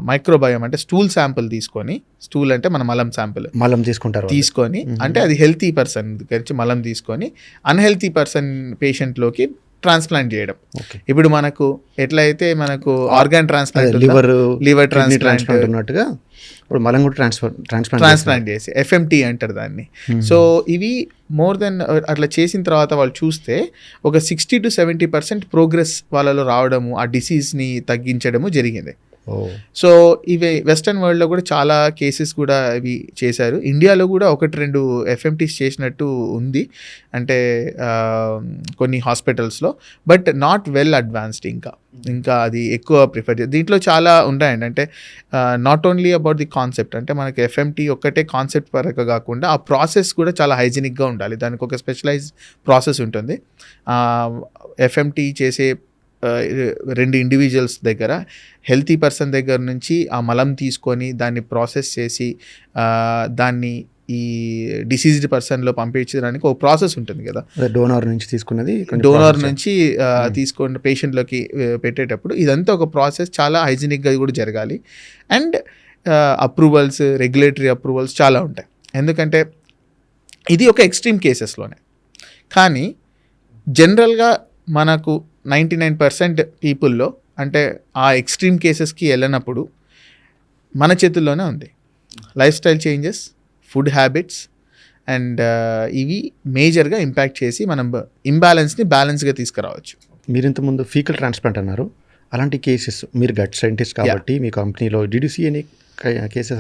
మైక్రోబయోమ్ అంటే స్టూల్ శాంపుల్ తీసుకొని, స్టూల్ అంటే మన మలం శాంపుల్ తీసుకొని, అంటే అది హెల్తీ పర్సన్ దగ్గర నుంచి మలం తీసుకొని అన్హెల్తీ పర్సన్ పేషెంట్లోకి ట్రాన్స్ప్లాంట్ చేయడం. ఇప్పుడు మనకు ఎట్లయితే మనకు ఆర్గాన్ ట్రాన్స్ప్లాంట్, లివర్ ట్రాన్స్ప్లాంట్ ఉన్నట్టుగా ఇప్పుడు మలం కూడా ట్రాన్స్ప్లాంట్ చేసి ఎఫ్ఎంటీ అంటారు దాన్ని. సో ఇవి మోర్ దెన్ అట్లా చేసిన తర్వాత వాళ్ళు చూస్తే ఒక 60 to 70% ప్రోగ్రెస్ వాళ్ళలో రావడము, ఆ డిసీజ్ని తగ్గించడము జరిగింది. సో ఇవి వెస్టర్న్ వరల్డ్లో కూడా చాలా కేసెస్ కూడా ఇవి చేశారు. ఇండియాలో కూడా 1-2 ఎఫ్ఎంటీస్ చేసినట్టు ఉంది, అంటే కొన్ని హాస్పిటల్స్లో, బట్ నాట్ వెల్ అడ్వాన్స్డ్. ఇంకా అది ఎక్కువ ప్రిఫర్ చేయాలి. దీంట్లో చాలా ఉంటాయండి, అంటే not only about the concept, అంటే మనకి ఎఫ్ఎంటీ ఒక్కటే కాన్సెప్ట్ వరకు కాకుండా ఆ ప్రాసెస్ కూడా చాలా హైజీనిక్గా ఉండాలి. దానికి ఒక స్పెషలైజ్డ్ ప్రాసెస్ ఉంటుంది. ఎఫ్ఎంటీ చేసే 2 ఇండివిజువల్స్ దగ్గర, హెల్తీ పర్సన్ దగ్గర నుంచి ఆ మలం తీసుకొని దాన్ని ప్రాసెస్ చేసి దాన్ని ఈ డిసీజ్డ్ పర్సన్లో పంపించడానికి ఒక ప్రాసెస్ ఉంటుంది కదా. డోనార్ నుంచి తీసుకున్నది, తీసుకున్న పేషెంట్లోకి పెట్టేటప్పుడు ఇదంతా ఒక ప్రాసెస్ చాలా హైజీనిక్గా కూడా జరగాలి. అండ్ అప్రూవల్స్, రెగ్యులేటరీ అప్రూవల్స్ చాలా ఉంటాయి. ఎందుకంటే ఇది ఒక ఎక్స్ట్రీమ్ కేసెస్లోనే. కానీ జనరల్గా మనకు 99% పీపుల్లో, అంటే ఆ ఎక్స్ట్రీమ్ కేసెస్కి వెళ్ళినప్పుడు మన చేతుల్లోనే ఉంది. Life style changes, food habits and ఇవి మేజర్గా ఇంపాక్ట్ చేసి మనం ఇంబ్యాలెన్స్ని బ్యాలెన్స్గా తీసుకురావచ్చు. మీరు ఇంతకుముందు ఫీకల్ ట్రాన్స్ప్లాంట్ అన్నారు, అలాంటి కేసెస్ మీరు గట్ సైంటిస్ట్ కాబట్టి మీ కంపెనీలో did you see any cases?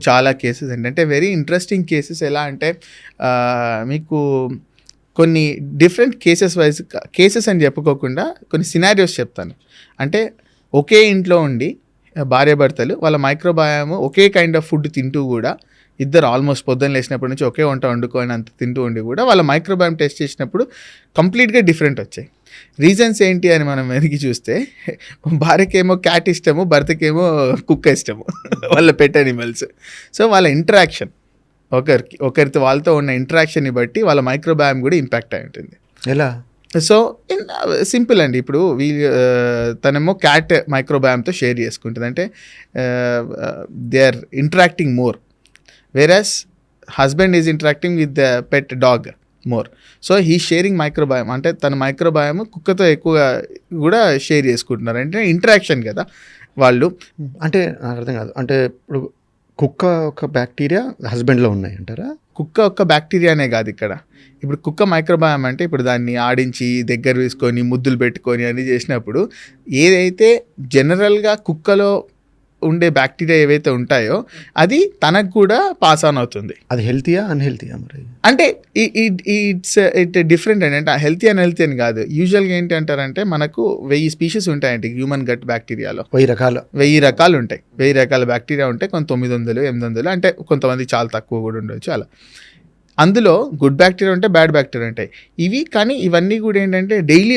చాలా కేసెస్ ఏంటంటే వెరీ ఇంట్రెస్టింగ్ కేసెస్. ఎలా అంటే మీకు కొన్ని డిఫరెంట్ కేసెస్ అని చెప్పుకోకుండా కొన్ని సినారియోస్ చెప్తాను. అంటే ఒకే ఇంట్లో ఉండి భార్యాభర్తలు వాళ్ళ microbiome okay kind of food తింటూ కూడా, ఇద్దరు ఆల్మోస్ట్ పొద్దున్న లేచినప్పటి నుంచి ఒకే వంట వండుకొని అంత తింటూ ఉండి కూడా వాళ్ళ మైక్రోబయోమ్ టెస్ట్ చేసినప్పుడు కంప్లీట్గా డిఫరెంట్ వచ్చాయి. రీజన్స్ ఏంటి అని మనం వెనక్కి చూస్తే, భార్యకేమో క్యాట్ ఇష్టము, భర్తకేమో కుక్క ఇష్టము, వాళ్ళ పెట్ అనిమల్స్. సో వాళ్ళ ఇంటరాక్షన్, ఒకరితో వాళ్ళతో ఉన్న ఇంటరాక్షన్ని బట్టి వాళ్ళ మైక్రోబయోమ్ కూడా ఇంపాక్ట్ అయి ఉంటుంది. ఎలా? సో సింపుల్ అండి. ఇప్పుడు తనేమో క్యాట్ మైక్రోబయోమ్తో షేర్ చేసుకుంటుంది, అంటే they are interacting more, whereas husband is interacting with the pet dog more. So he sharing microbiome, అంటే తన మైక్రోబయోమ్ కుక్కతో ఎక్కువగా కూడా షేర్ చేసుకుంటున్నారు. అంటే ఇంటరాక్షన్ కదా వాళ్ళు. అంటే నాకు అర్థం కాదు, అంటే ఇప్పుడు కుక్క ఒక బ్యాక్టీరియా హస్బెండ్లో ఉన్నాయి అంటారా? కుక్క ఒక్క బ్యాక్టీరియానే కాదు ఇక్కడ. ఇప్పుడు కుక్క మైక్రోబయోమ్ అంటే ఇప్పుడు దాన్ని ఆడించి దగ్గర వేసుకొని ముద్దులు పెట్టుకొని అన్నీ చేసినప్పుడు ఏదైతే జనరల్గా కుక్కలో ఉండే బ్యాక్టీరియా ఏవైతే ఉంటాయో అది తనకు కూడా పాస్ ఆన్ అవుతుంది. అది హెల్తీయా అన్హెల్తీయా? మరి అంటే ఇట్ డిఫరెంట్ అండి. అంటే హెల్తీ అని కాదు. యూజువల్గా ఏంటి అంటారంటే మనకు 1000 స్పీషీస్ ఉంటాయండి హ్యూమన్ గట్ బ్యాక్టీరియాలో. 1000 రకాలు ఉంటాయి. 1000 రకాల బ్యాక్టీరియా ఉంటాయి. కొంత 900, 800, అంటే కొంతమంది చాలా తక్కువ కూడా ఉండొచ్చు. అలా అందులో గుడ్ బ్యాక్టీరియా ఉంటాయి, బ్యాడ్ బ్యాక్టీరియా ఉంటాయి. కానీ ఇవన్నీ కూడా ఏంటంటే డైలీ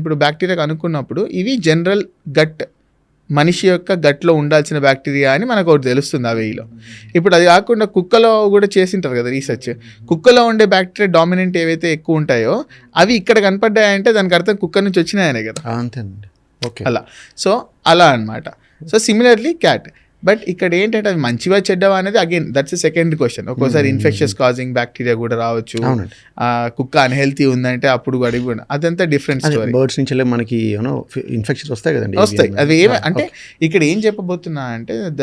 ఇప్పుడు బ్యాక్టీరియా అనుకున్నప్పుడు ఇవి జనరల్ గట్, మనిషి యొక్క గట్లో ఉండాల్సిన బ్యాక్టీరియా అని మనకు ఒకటి తెలుస్తుంది ఆ వేలో. ఇప్పుడు అది కాకుండా కుక్కలో కూడా చేసింటారు కదా రీసెర్చ్. కుక్కలో ఉండే బ్యాక్టీరియా డామినెంట్ ఏవైతే ఎక్కువ ఉంటాయో అవి ఇక్కడ కనపడ్డాయంటే దానికి అర్థం కుక్క నుంచి వచ్చినాయనే కదా. అంతేనండి. ఓకే, అలా. సో అలా అనమాట. So similarly cat. బట్ ఇక్కడ ఏంటంటే అది మంచివా చెడ్డవా అనేది again that's a second question. ఒక్కోసారి ఇన్ఫెక్షన్స్ కాజింగ్ బ్యాక్టీరియా కూడా రావచ్చు. కుక్క అన్హెల్తీ ఉందంటే అప్పుడు అడిగి కూడా అదంతా డిఫరెంట్ స్టోరీ. బర్డ్స్ నుంచి మనకి ఇన్ఫెక్షన్స్ వస్తాయి కదండి. వస్తాయి. అవి అంటే ఇక్కడ ఏం చెప్పబోతున్నా అంటే the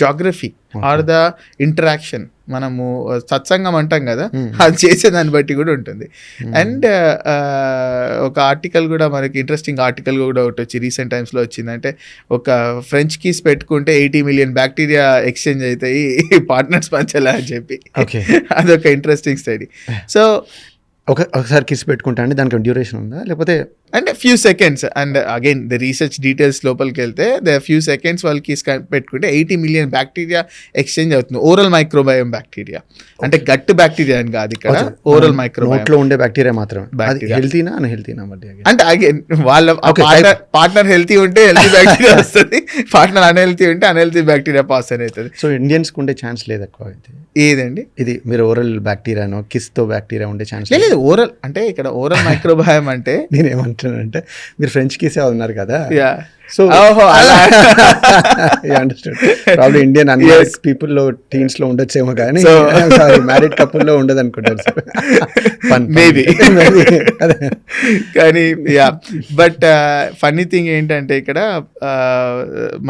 geography or the interaction మనము సత్సంగం అంటాం కదా, అది చేసేదాన్ని బట్టి కూడా ఉంటుంది. అండ్ ఒక ఆర్టికల్ కూడా మనకి ఇంట్రెస్టింగ్ ఆర్టికల్ కూడా ఒకటి వచ్చి రీసెంట్ టైమ్స్లో వచ్చిందంటే, ఒక ఫ్రెంచ్ కీస్ పెట్టుకుంటే 80 మిలియన్ బ్యాక్టీరియా ఎక్స్చేంజ్ అవుతాయి పార్ట్నర్స్ పంచాలా అని చెప్పి. అదొక ఇంట్రెస్టింగ్ స్టడీ. సో ఒకసారి కిస్ పెట్టుకుంటా అండి, దానికి డ్యూరేషన్ ఉందా లేకపోతే అంటే few seconds, and again the research details లోపలికి వెళ్తే ఫ్యూ సెకండ్స్ వాళ్ళకి పెట్టుకుంటే 80 మిలియన్ బ్యాక్టీరియా ఎక్స్చేంజ్ అవుతుంది. ఓరల్ మైక్రోబయోమ్ బ్యాక్టీరియా అంటే గట్ బ్యాక్టీరియా అని కాదు, ఇక్కడ ఓరల్ మైక్రోబయోమ్ లో ఉండే బ్యాక్టీరియా మాత్రమే. హెల్తీనా అన్హెల్తీనా అంటే అగైన్ వాళ్ళ పార్ట్నర్ హెల్తీ ఉంటే హెల్తీ బ్యాక్టీరియా వస్తుంది, పార్ట్నర్ అన్హెల్తీ ఉంటే అన్హెల్తీ బ్యాక్టీరియా పాస్ అని అవుతుంది. సో ఇండియన్స్ ఉండే ఛాన్స్ లేదు ఎక్కువ అయితే. ఏదండి ఇది మీరు ఓరల్ బ్యాక్టీరియానో కిస్ తో బ్యాక్టీరియా ఉండే ఛాన్స్ లేదు. ఓరల్ అంటే ఇక్కడ ఓరల్ మైక్రోబయోమ్ అంటే నేనేమంటున్నానంటే మీరు ఫ్రెంచ్ కిసే ఉన్నారు కదా, so probably Indian unmarried people లో టీన్స్ లో ఉండొచ్చేమో కానీ మ్యారీడ్ కపుల్ లో ఉండదు అనుకుంటారు మేబీ. కానీ బట్ ఫన్నీ థింగ్ ఏంటంటే ఇక్కడ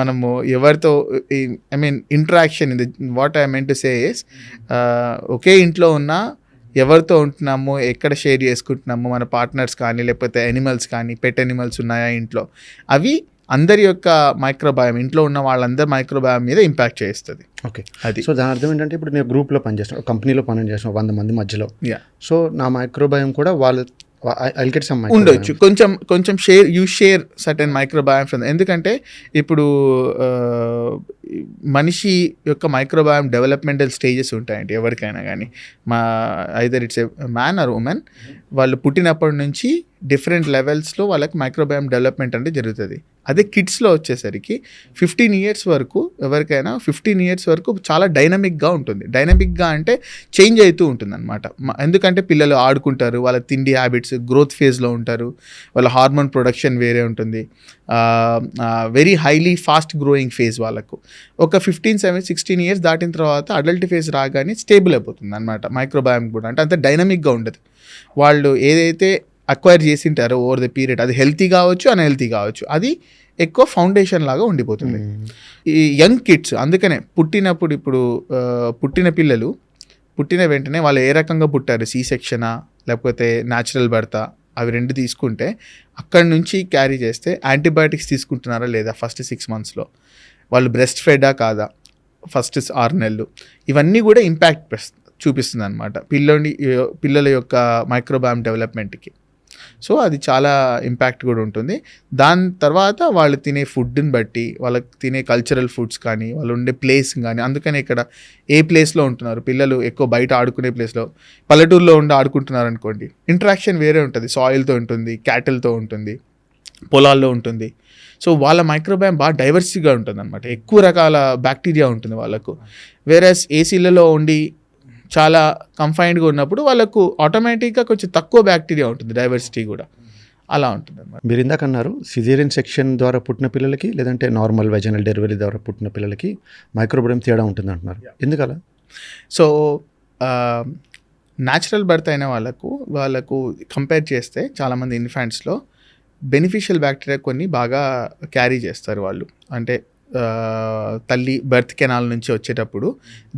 మనము ఎవరితో I mean interaction in the what I meant to say is, ఒకే ఇంట్లో ఉన్న ఎవరితో ఉంటున్నాము, ఎక్కడ షేర్ చేసుకుంటున్నాము, మన పార్ట్నర్స్ కానీ లేకపోతే ఎనిమల్స్ కానీ, పెట్ ఎనిమల్స్ ఉన్నాయా ఇంట్లో, అవి అందరి యొక్క మైక్రోబయోమ్, ఇంట్లో ఉన్న వాళ్ళందరి మైక్రోబయోమ్ మీద ఇంపాక్ట్ చేస్తుంది. ఓకే, అది సో దాని అర్థం ఏంటంటే ఇప్పుడు నేను గ్రూప్లో పనిచేస్తాను, కంపెనీలో పని చేస్తాను 100 మంది మధ్యలో, సో నా మైక్రోబయోమ్ కూడా వాళ్ళు ఉండొచ్చు, కొంచెం షేర్ సర్టెన్ మైక్రోబయోమ్స్. ఎందుకంటే ఇప్పుడు మనిషి యొక్క మైక్రోబయోమ్ డెవలప్మెంటల్ స్టేజెస్ ఉంటాయండి ఎవరికైనా కానీ, either it's a man or women, వాళ్ళు పుట్టినప్పటి నుంచి డిఫరెంట్ లెవెల్స్లో వాళ్ళకి మైక్రోబయోమ్ డెవలప్మెంట్ అంటే జరుగుతుంది. అదే కిడ్స్లో వచ్చేసరికి 15 ఇయర్స్ వరకు ఎవరికైనా 15 ఇయర్స్ వరకు చాలా డైనమిక్గా ఉంటుంది. డైనమిక్గా అంటే చేంజ్ అవుతూ ఉంటుంది అనమాట. ఎందుకంటే పిల్లలు ఆడుకుంటారు, వాళ్ళ తిండి హ్యాబిట్స్, గ్రోత్ ఫేజ్లో ఉంటారు, వాళ్ళ హార్మోన్ ప్రొడక్షన్ వేరే ఉంటుంది, very highly fast growing phase వాళ్ళకు. ఒక 16 ఇయర్స్ దాటిన తర్వాత అడల్ట్ ఫేజ్ రాగానే స్టేబుల్ అయిపోతుంది అనమాట మైక్రోబయోమ్ కూడా. అంటే అంత డైనమిక్గా ఉండదు. వాళ్ళు ఏదైతే అక్వైర్ చేసింటారో ఓవర్ ద పీరియడ్, అది హెల్తీ కావచ్చు అన్హెల్తీ కావచ్చు, అది ఎక్కువ ఫౌండేషన్ లాగా ఉండిపోతుంది. ఈ యంగ్ కిడ్స్ అందుకనే పుట్టినప్పుడు, ఇప్పుడు పుట్టిన పిల్లలు పుట్టిన వెంటనే వాళ్ళు ఏ రకంగా పుట్టారు, సి సెక్షనా లేకపోతే న్యాచురల్ బర్తా, అవి 2 తీసుకుంటే అక్కడి నుంచి క్యారీ చేస్తే యాంటీబయాటిక్స్ తీసుకుంటున్నారా లేదా ఫస్ట్ 6 monthsలో, వాళ్ళు బ్రెస్ట్ ఫెడా కాదా ఫస్ట్ 6 నెలలు, ఇవన్నీ కూడా ఇంపాక్ట్ చూపిస్తుంది అనమాట పిల్లల యొక్క మైక్రోబయోమ్ డెవలప్మెంట్కి. సో అది చాలా ఇంపాక్ట్ కూడా ఉంటుంది. దాని తర్వాత వాళ్ళు తినే ఫుడ్ని బట్టి, వాళ్ళకి తినే కల్చరల్ ఫుడ్స్ కానీ, వాళ్ళు ఉండే ప్లేస్ కానీ, అందుకని ఇక్కడ ఏ ప్లేస్లో ఉంటున్నారు పిల్లలు, ఎక్కువ బయట ఆడుకునే ప్లేస్లో, పల్లెటూరులో ఉండి ఆడుకుంటున్నారు అనుకోండి, ఇంటరాక్షన్ వేరే ఉంటుంది, సాయిల్తో ఉంటుంది, క్యాటిల్తో ఉంటుంది, పొలాల్లో ఉంటుంది. సో వాళ్ళ మైక్రోబయోమ్ బాగా డైవర్సిటీగా ఉంటుంది అనమాట, ఎక్కువ రకాల బ్యాక్టీరియా ఉంటుంది వాళ్ళకు. వేరేస్ ఏసీలలో ఉండి చాలా కంఫైన్డ్గా ఉన్నప్పుడు వాళ్ళకు ఆటోమేటిక్గా కొంచెం తక్కువ బ్యాక్టీరియా ఉంటుంది, డైవర్సిటీ కూడా అలా ఉంటుంది అనమాట. మీరు ఇందాక అన్నారు సిజేరియన్ సెక్షన్ ద్వారా పుట్టిన పిల్లలకి లేదంటే నార్మల్ వెజనల్ డెలివరీ ద్వారా పుట్టిన పిల్లలకి మైక్రోబయోమ్ తేడా ఉంటుంది అంటున్నారు, ఎందుకలా? సో న్యాచురల్ బర్త్ అయిన వాళ్ళకు కంపేర్ చేస్తే చాలామంది ఇన్ఫాంట్స్లో బెనిఫిషియల్ బ్యాక్టీరియా కొన్ని బాగా క్యారీ చేస్తారు వాళ్ళు. అంటే తల్లి బర్త్ కెనాల్ నుంచి వచ్చేటప్పుడు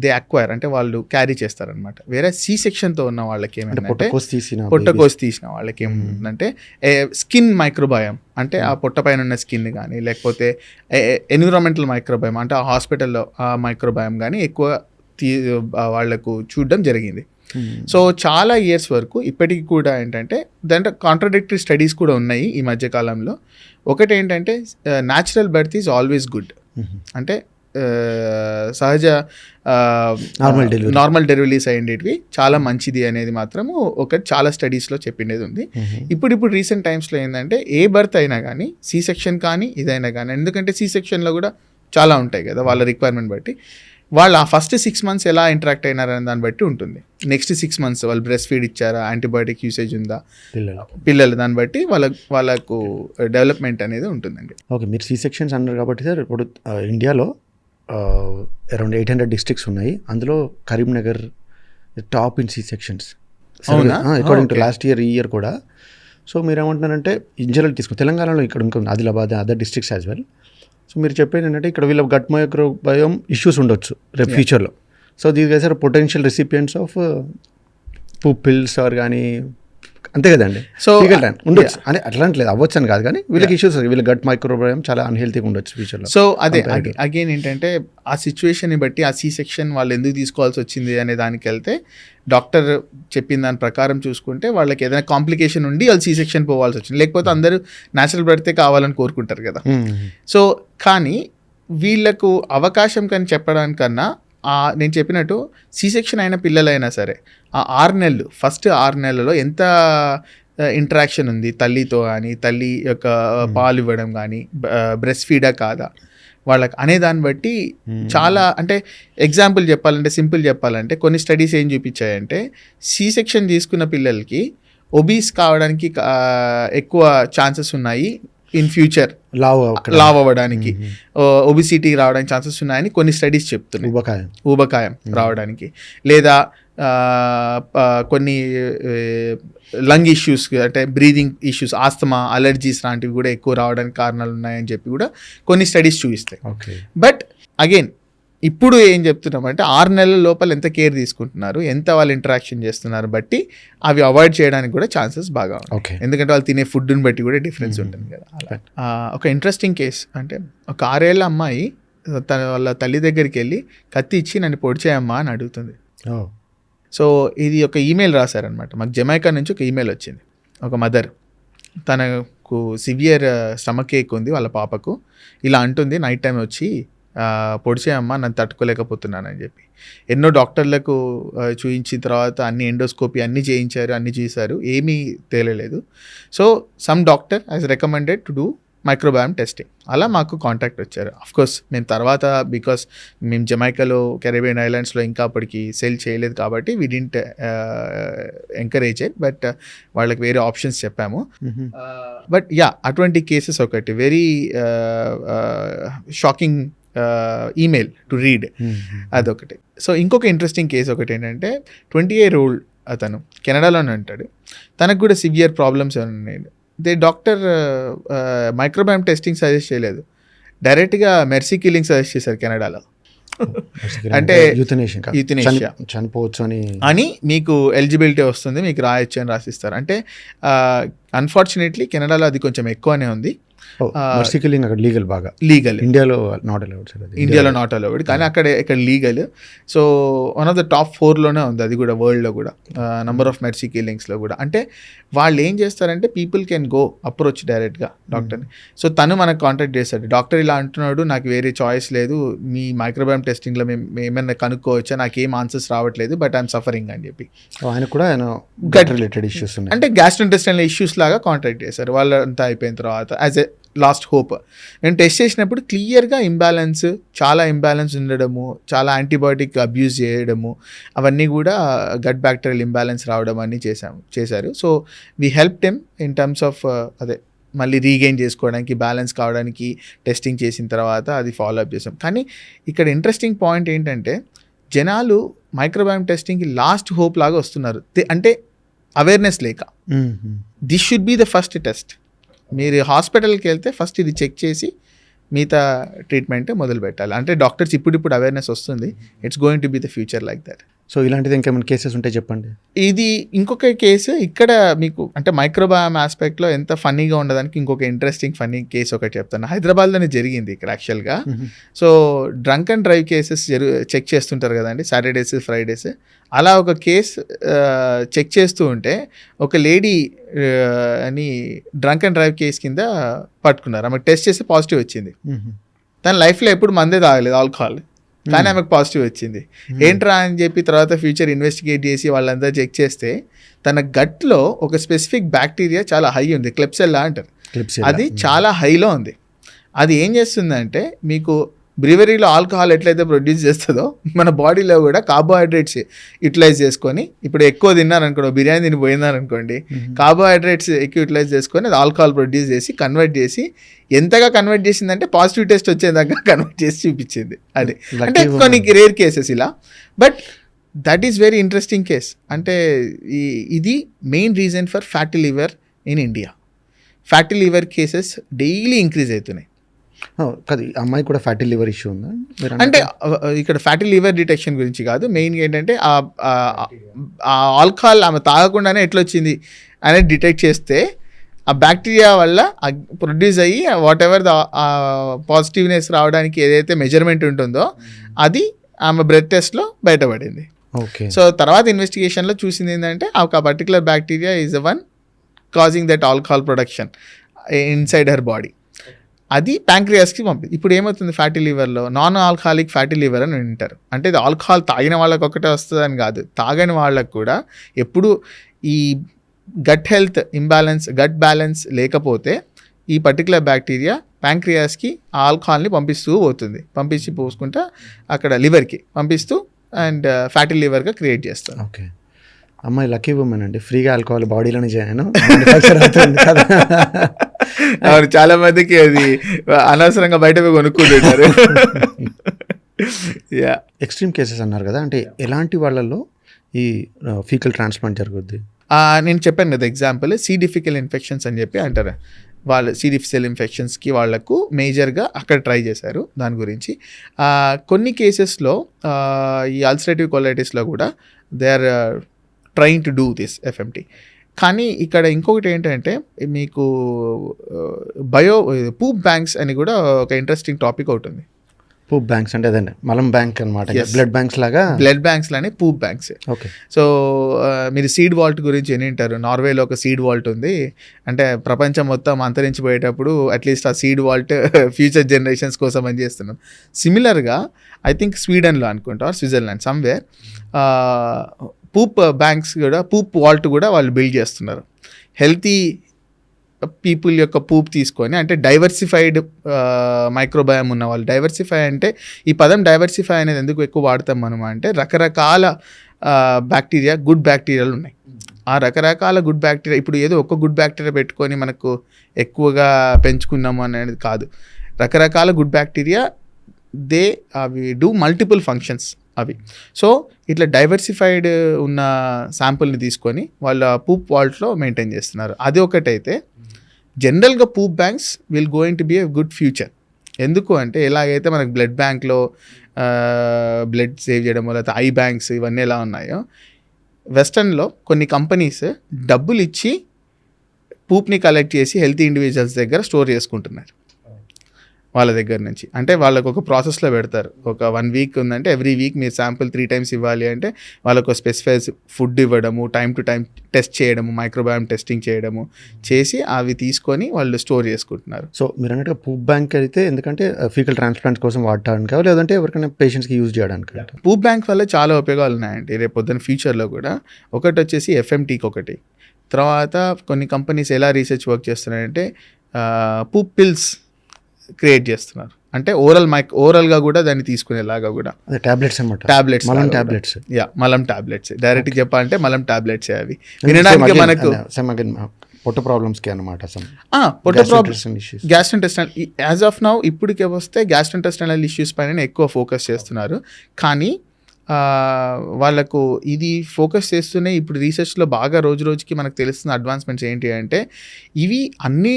దే అక్వైర్, అంటే వాళ్ళు క్యారీ చేస్తారనమాట. వేరే సి సెక్షన్తో ఉన్న వాళ్ళకి ఏమంటే పొట్టకోసి తీసిన వాళ్ళకి ఏముంటుందంటే స్కిన్ మైక్రోబయోమ్, అంటే ఆ పొట్ట పైన ఉన్న స్కిన్ కానీ లేకపోతే ఎన్విరాన్మెంటల్ మైక్రోబయోమ్ అంటే ఆ హాస్పిటల్లో ఆ మైక్రోబయోమ్ కానీ ఎక్కువ వాళ్లకు చూడడం జరిగింది. సో చాలా ఇయర్స్ వరకు ఇప్పటికి కూడా ఏంటంటే దాంట్లో కాంట్రడిక్టరీ స్టడీస్ కూడా ఉన్నాయి ఈ మధ్యకాలంలో. ఒకటి ఏంటంటే natural birth is always good, అంటే సహజ నార్మల్ డెలివరీస్ అయ్యేటివి చాలా మంచిది అనేది మాత్రము ఒకటి చాలా స్టడీస్లో చెప్పిండేది ఉంది. ఇప్పుడు రీసెంట్ టైమ్స్లో ఏంటంటే ఏ బర్త్ అయినా కానీ, సి సెక్షన్ కానీ ఇదైనా కానీ, ఎందుకంటే సి సెక్షన్లో కూడా చాలా ఉంటాయి కదా వాళ్ళ రిక్వైర్మెంట్ బట్టి, వాళ్ళు ఆ ఫస్ట్ 6 months ఎలా ఇంటరాక్ట్ అయినారనే దాన్ని బట్టి ఉంటుంది. నెక్స్ట్ 6 months వాళ్ళు బ్రెస్ట్ ఫీడ్ ఇచ్చారా, యాంటీబయాటిక్ యూసేజ్ ఉందా పిల్లలు, దాన్ని బట్టి వాళ్ళకు డెవలప్మెంట్ అనేది ఉంటుందండి. ఓకే, మీరు సి సెక్షన్స్ అన్నారు కాబట్టి సార్, ఇప్పుడు ఇండియాలో అరౌండ్ 800 districts ఉన్నాయి, అందులో Karimnagar top in C sections according to last year, ఈ ఇయర్ కూడా. సో మీరు ఏమంటున్నారంటే ఇన్ జనరల్ తీసుకుని తెలంగాణలో ఇక్కడ ఇంకా Adilabad other districts as well. So మీరు చెప్పేది ఏంటంటే ఇక్కడ వీళ్ళ గట్ మైక్రోబయోమ్ ఇష్యూస్ ఉండొచ్చు రేపు ఫ్యూచర్లో, so these guys are potential recipients of pills or కానీ అంతే కదండి. సో ఉండొచ్చు అని అట్లాంటి అవ్వచ్చు అని కాదు కానీ వీళ్ళకి ఇష్యూస్ వీళ్ళ గట్ మైక్రోబయోమ్ చాలా అన్హెల్తీగా ఉండొచ్చు ఫ్యూచర్లో. సో అదే అగైన్ ఏంటంటే ఆ సిచ్యువేషన్ని బట్టి ఆ సెక్షన్ వాళ్ళు ఎందుకు తీసుకోవాల్సి వచ్చింది అనే దానికి వెళ్తే డాక్టర్ చెప్పిన దాని ప్రకారం చూసుకుంటే వాళ్ళకి ఏదైనా కాంప్లికేషన్ ఉండి వాళ్ళు సెక్షన్ పోవాల్సి వచ్చింది. లేకపోతే అందరూ న్యాచురల్ బర్తే కావాలని కోరుకుంటారు కదా. సో కానీ వీళ్ళకు అవకాశం కానీ చెప్పడానికన్నా నేను చెప్పినట్టు సెక్షన్ అయిన పిల్లలైనా సరే ఆ 6 నెలలు ఫస్ట్ 6 నెలలలో ఎంత ఇంటరాక్షన్ ఉంది తల్లితో కానీ తల్లి యొక్క పాలు ఇవ్వడం కానీ బ్రెస్ట్ ఫీడా కాదా వాళ్ళకి అనే దాన్ని బట్టి చాలా అంటే ఎగ్జాంపుల్ చెప్పాలంటే సింపుల్ చెప్పాలంటే కొన్ని స్టడీస్ ఏం చూపించాయంటే సెక్షన్ తీసుకున్న పిల్లలకి ఒబీస్ కావడానికి ఎక్కువ ఛాన్సెస్ ఉన్నాయి ఇన్ ఫ్యూచర్ లావ్ అవ్వడానికి ఒబిసిటీ రావడానికి ఛాన్సెస్ ఉన్నాయని కొన్ని స్టడీస్ చెప్తున్నాయి. ఊబకాయం రావడానికి లేదా కొన్ని లంగ్ ఇష్యూస్ అంటే బ్రీదింగ్ ఇష్యూస్ ఆస్తమా అలర్జీస్ లాంటివి కూడా ఎక్కువ రావడానికి కారణాలు ఉన్నాయని చెప్పి కూడా కొన్ని స్టడీస్ చూపిస్తాయి. బట్ అగైన్ ఇప్పుడు ఏం చెప్తున్నామంటే 6 నెలల లోపల ఎంత కేర్ తీసుకుంటున్నారు ఎంత వాళ్ళు ఇంటరాక్షన్ చేస్తున్నారు బట్టి అవి అవాయిడ్ చేయడానికి కూడా ఛాన్సెస్ బాగా ఉన్నాయి. ఎందుకంటే వాళ్ళు తినే ఫుడ్ని బట్టి కూడా డిఫరెన్స్ ఉంటుంది కదా. ఒక ఇంట్రెస్టింగ్ కేస్ అంటే ఒక 6 ఏళ్ళ అమ్మాయి వాళ్ళ తల్లి దగ్గరికి వెళ్ళి కత్తి ఇచ్చి నన్ను పొడిచేయమ్మా అని అడుగుతుంది. సో ఇది ఒక ఈమెయిల్ రాశారనమాట మాకు జమైకా నుంచి ఒక ఈమెయిల్ వచ్చింది. ఒక మదర్ తనకు సివియర్ స్టమక్ ఏక్ ఉంది వాళ్ళ పాపకు ఇలా అంటుంది నైట్ టైం వచ్చి పొడిచేయమ్మా నన్ను తట్టుకోలేకపోతున్నానని చెప్పి ఎన్నో డాక్టర్లకు చూపించిన తర్వాత అన్ని ఎండోస్కోపీ అన్నీ చేయించారు అన్నీ చేశారు ఏమీ తేలలేదు. So some doctor has recommended to do microbiome testing. అలా మాకు కాంటాక్ట్ వచ్చారు. అఫ్కోర్స్ మేము తర్వాత బికాస్ మేము జమైకాలో కెరీబియన్ ఐలాండ్స్లో ఇంకా అప్పటికి సెల్ చేయలేదు కాబట్టి we didn't encourage it. But వాళ్ళకి వేరే ఆప్షన్స్ చెప్పాము. బట్ యా అటువంటి కేసెస్ ఒకటి very shocking email to read అదొకటి. సో ఇంకొక ఇంట్రెస్టింగ్ కేసు ఒకటి ఏంటంటే 28-year-old అతను కెనడాలోనే ఉంటాడు. తనకు కూడా సివియర్ ప్రాబ్లమ్స్ ఉన్నాయి. డాక్టర్ మైక్రోబయామ్ టెస్టింగ్ సజెస్ట్ చేయలేదు, డైరెక్ట్గా మెర్సీ కిల్లింగ్ సజెస్ట్ చేశారు కెనడాలో. అంటే యూథనేషియా చనిపోవచ్చు అని మీకు ఎలిజిబిలిటీ వస్తుంది మీకు రాయొచ్చు అని రాసిస్తారు. అంటే అన్ఫార్చునేట్లీ కెనడాలో అది కొంచెం ఎక్కువనే ఉంది. లీగల్ బాగా లీగల్ ఇండియాలో నాట్ అలౌడ్ కానీ అక్కడ ఇక్కడ legal. So one of the top 4లోనే ఉంది అది కూడా వరల్డ్లో కూడా నంబర్ ఆఫ్ మెర్సీ కిల్లింగ్స్లో కూడా. అంటే వాళ్ళు ఏం చేస్తారంటే పీపుల్ కెన్ గో అప్రోచ్ డైరెక్ట్గా డాక్టర్ని. సో తను మనకు కాంటాక్ట్ చేస్తాడు, డాక్టర్ ఇలా అంటున్నాడు నాకు వేరే చాయిస్ లేదు మీ మైక్రోబయామ్ టెస్టింగ్లో మేము ఏమైనా కనుక్కోవచ్చా నాకేం ఆన్సర్స్ రావట్లేదు బట్ ఐఎమ్ సఫరింగ్ అని చెప్పి. ఆయన కూడా గట్ రిలేటెడ్ ఇష్యూస్ అంటే గ్యాస్ట్రోఇంటెస్టైనల్ ఇష్యూస్ లాగా కాంటాక్ట్ చేశారు. వాళ్ళంతా అయిపోయిన తర్వాత యాజ్ ఎ లాస్ట్ హోప్ నేను టెస్ట్ చేసినప్పుడు క్లియర్గా చాలా ఇంబ్యాలెన్స్ ఉండడము, చాలా యాంటీబయాటిక్ అబ్యూస్ చేయడము, అవన్నీ కూడా గట్ బ్యాక్టీరియల్ ఇంబ్యాలెన్స్ రావడం అన్నీ చేశారు. So we help them in terms of అదే మళ్ళీ రీగెయిన్ చేసుకోవడానికి బ్యాలెన్స్ కావడానికి టెస్టింగ్ చేసిన తర్వాత అది ఫాలో అప్ చేసాం. కానీ ఇక్కడ ఇంట్రెస్టింగ్ పాయింట్ ఏంటంటే జనాలు మైక్రోబయామ్ టెస్టింగ్కి లాస్ట్ హోప్ లాగా వస్తున్నారు. అంటే అవేర్నెస్ లేక this should be the first test. మీరు హాస్పిటల్కి వెళ్తే ఫస్ట్ ఇది చెక్ చేసి మిగతా ట్రీట్మెంట్ మొదలు పెట్టాలి. అంటే డాక్టర్స్ ఇప్పుడు అవేర్నెస్ వస్తుంది. It's going to be the future like that. So ఇలాంటిది ఇంకేమైనా కేసెస్ ఉంటే చెప్పండి. ఇది ఇంకొక కేసు ఇక్కడ మీకు అంటే మైక్రోబయామ్ ఆస్పెక్ట్లో ఎంత ఫన్నీగా ఉండడానికి ఇంకొక ఇంట్రెస్టింగ్ ఫన్నీ కేసు ఒకటి చెప్తాను. హైదరాబాద్లోనే జరిగింది ఇక్కడ యాక్చువల్గా. So drunk and drive cases check చేస్తుంటారు కదండి సాటర్డేస్ ఫ్రైడేస్. అలా ఒక కేసు చెక్ చేస్తూ ఉంటే ఒక లేడీ అని డ్రంక్ అండ్ డ్రైవ్ కేసు కింద పట్టుకున్నారు. ఆమెకు టెస్ట్ చేసి పాజిటివ్ వచ్చింది. తన లైఫ్లో ఎప్పుడు మందే తాగలేదు ఆల్కహాల్, కానీ ఆమెకు పాజిటివ్ వచ్చింది. ఏంట్రా అని చెప్పి తర్వాత ఫ్యూచర్ ఇన్వెస్టిగేట్ చేసి వాళ్ళంతా చెక్ చేస్తే తన గట్లో ఒక స్పెసిఫిక్ బ్యాక్టీరియా చాలా హై ఉంది, క్లెప్సెల్లా అంటారు. అది చాలా హైలో ఉంది. అది ఏం చేస్తుందంటే మీకు బ్రివరీలో ఆల్కహాల్ ఎట్లయితే ప్రొడ్యూస్ చేస్తుందో మన బాడీలో కూడా కార్బోహైడ్రేట్స్ యూటిలైజ్ చేసుకొని, ఇప్పుడు ఎక్కువ తిన్నారనుకోండి బిర్యానీ తిని పోయినారనుకోండి, కార్బోహైడ్రేట్స్ ఎక్కువ యూటిలైజ్ చేసుకొని అది ఆల్కహాల్ ప్రొడ్యూస్ చేసి కన్వర్ట్ చేసి ఎంతగా కన్వర్ట్ చేసిందంటే పాజిటివ్ టెస్ట్ వచ్చేదాకా కన్వర్ట్ చేసి చూపించింది. అది అంటే కొన్ని రేర్ కేసెస్ ఇలా. But that is very interesting case. అంటే ఇది main reason for fatty liver in India. Fatty liver cases daily increase అవుతున్నాయి. కాదు, ఈ అమ్మాయి కూడా ఫ్యాటీ లివర్ ఇష్యూ ఉందా మీరు అంటే ఇక్కడ ఫ్యాటీ లివర్ డిటెక్షన్ గురించి కాదు, మెయిన్ ఏంటంటే ఆ ఆల్కహాల్ ఆమె తాగకుండానే ఎట్లా వచ్చింది అనేది డిటెక్ట్ చేస్తే ఆ బ్యాక్టీరియా వల్ల ప్రొడ్యూస్ అయ్యి వాట్ ఎవర్ ద పాజిటివ్నెస్ రావడానికి ఏదైతే మెజర్మెంట్ ఉంటుందో అది ఆమె బ్లడ్ టెస్ట్లో బయటపడింది. ఓకే. సో తర్వాత ఇన్వెస్టిగేషన్లో చూసింది ఏంటంటే ఆ particular bacteria is the one causing that alcohol production inside her body. అది ప్యాంక్రియాస్కి పంపింది. ఇప్పుడు ఏమవుతుంది, ఫ్యాటీ లివర్లో నాన్ ఆల్కహాలిక్ ఫ్యాటీ లివర్ అని వింటారు. అంటే ఇది ఆల్కహాల్ తాగిన వాళ్ళకి ఒకటే వస్తుందని కాదు, తాగని వాళ్ళకు కూడా ఎప్పుడు ఈ gut health imbalance, gut balance లేకపోతే ఈ పర్టికులర్ బ్యాక్టీరియా ప్యాంక్రియాస్కి ఆ ఆల్కహాల్ని పంపిస్తూ పోతుంది, పంపించి పోసుకుంటా అక్కడ లివర్కి పంపిస్తూ అండ్ ఫ్యాటీ లివర్గా క్రియేట్ చేస్తారు. ఓకే. అమ్మాయి లక్కీ ఉమెన్ అండి, ఫ్రీగా ఆల్కహాల్ బాడీలోనే చేయను మ్యానుఫ్యాక్చర్ అవుతుంది కదా. అవును, చాలా మందికి అది అనవసరంగా బయట పోయి కొనుక్కుంటుంటారు. యా, ఎక్స్ట్రీమ్ కేసెస్ అన్నారు కదా, అంటే ఎలాంటి వాళ్ళల్లో ఈ ఫీకల్ ట్రాన్స్ప్లాంట్ జరుగుద్ది? నేను చెప్పాను కదా ఎగ్జాంపుల్, సి డిఫికల్ ఇన్ఫెక్షన్స్ అని చెప్పి అంటారు. వాళ్ళు సి డిఫికల్ ఇన్ఫెక్షన్స్కి వాళ్ళకు మేజర్గా అక్కడ ట్రై చేశారు దాని గురించి. కొన్ని కేసెస్లో ఈ అల్సరేటివ్ కొలైటిస్లో కూడా they are trying to do this FMT. కానీ ఇక్కడ ఇంకొకటి ఏంటంటే మీకు పూప్ బ్యాంక్స్ అని కూడా ఒక ఇంట్రెస్టింగ్ టాపిక్ అవుతుంది. పూప్ బ్యాంక్స్ అంటే అదండి మలం బ్యాంక్ అనమాట, Yes. బ్లడ్ బ్యాంక్స్ లాగా. బ్లడ్ బ్యాంక్స్ లానే పూప్ బ్యాంక్స్. ఓకే. సో మీరు సీడ్ వాల్ట్ గురించి వింటారు. నార్వేలో ఒక సీడ్ వాల్ట్ ఉంది. అంటే ప్రపంచం మొత్తం అంతరించిపోయేటప్పుడు అట్లీస్ట్ ఆ సీడ్ వాల్ట్ ఫ్యూచర్ జనరేషన్స్ కోసం అని చేస్తున్నాం. సిమిలర్గా ఐ థింక్ స్వీడన్లో అనుకుంటా స్విట్జర్లాండ్ సమ్వేర్ పూప్ బ్యాంక్స్ కూడా, పూప్ వాల్ట్ కూడా వాళ్ళు బిల్డ్ చేస్తున్నారు. హెల్తీ పీపుల్ యొక్క పూప్ తీసుకొని, అంటే డైవర్సిఫైడ్ మైక్రోబయామ్ ఉన్న వాళ్ళు. డైవర్సిఫై అంటే ఈ పదం డైవర్సిఫై అనేది ఎందుకు ఎక్కువ వాడతాం మనం అంటే రకరకాల బ్యాక్టీరియా, గుడ్ బ్యాక్టీరియాలు ఉన్నాయి. ఆ రకరకాల గుడ్ బ్యాక్టీరియా, ఇప్పుడు ఏదో ఒక గుడ్ బ్యాక్టీరియా పెట్టుకొని మనకు ఎక్కువగా పెంచుకున్నాము అనేది కాదు. రకరకాల గుడ్ బ్యాక్టీరియా అవి డూ మల్టిపుల్ ఫంక్షన్స్ అవి. సో ఇట్లా డైవర్సిఫైడ్ ఉన్న శాంపుల్ని తీసుకొని వాళ్ళ పూప్ వాల్ట్లో మెయింటైన్ చేస్తున్నారు. అది ఒకటైతే జనరల్గా poop banks will going to be a good future. ఎందుకు అంటే ఎలాగైతే మనకు బ్లడ్ బ్యాంక్లో బ్లడ్ సేవ్ చేయడం, లేకపోతే ఐ బ్యాంక్స్ ఇవన్నీ ఎలా ఉన్నాయో, వెస్టర్న్లో కొన్ని కంపెనీస్ డబ్బులు ఇచ్చి పూప్ని కలెక్ట్ చేసి హెల్తీ ఇండివిజువల్స్ దగ్గర స్టోర్ చేసుకుంటున్నారు వాళ్ళ దగ్గర నుంచి. అంటే వాళ్ళకు ఒక ప్రాసెస్లో పెడతారు. ఒక 1 వీక్ ఉందంటే ఎవ్రీ వీక్ మీరు శాంపుల్ 3 times ఇవ్వాలి అంటే వాళ్ళకు స్పెసిఫైడ్ ఫుడ్ ఇవ్వడము, టైం టు టైం టెస్ట్ చేయడము, మైక్రోబయామ్ టెస్టింగ్ చేయడము చేసి అవి తీసుకొని వాళ్ళు స్టోర్ చేసుకుంటున్నారు. సో మీరు అన్నట్టుగా పూప్ బ్యాంక్ అయితే ఎందుకంటే ఫీకల్ ట్రాన్స్ప్లాంట్ కోసం వాడటానికి, లేదంటే ఎవరికైనా పేషెంట్స్కి యూజ్ చేయడానికి? పూప్ బ్యాంక్ వల్ల చాలా ఉపయోగాలు ఉన్నాయండి రేపు పొద్దున్న ఫ్యూచర్లో కూడా. ఒకటి వచ్చేసి ఎఫ్ఎంటీకి ఒకటి. తర్వాత కొన్ని కంపెనీస్ ఎలా రీసెర్చ్ వర్క్ చేస్తున్నాయంటే పూప్ పిల్స్ క్రియేట్ చేస్తున్నారు. అంటే ఓరల్గా కూడా దాన్ని తీసుకునేలాగా కూడా. అదే టాబ్లెట్స్ అనమాట, టాబ్లెట్స్, మలం టాబ్లెట్స్. మలం టాబ్లెట్స్. డైరెక్ట్గా చెప్పాలంటే మలం టాబ్లెట్స్ అవి వినడానికి మనకు పొట్ట ప్రాబ్లమ్స్కి అనమాట. పొట్ట problems, gastrointestinal. As of now ఇప్పటికే వస్తే గ్యాస్ట్రోఇంటెస్టైనల్ ఇష్యూస్ పైన ఎక్కువ ఫోకస్ చేస్తున్నారు. కానీ వాళ్ళకు ఇది ఫోకస్ చేస్తూనే ఇప్పుడు రీసెర్చ్లో బాగా రోజు రోజుకి మనకు తెలుస్తున్న అడ్వాన్స్మెంట్స్ ఏంటి అంటే ఇవి అన్ని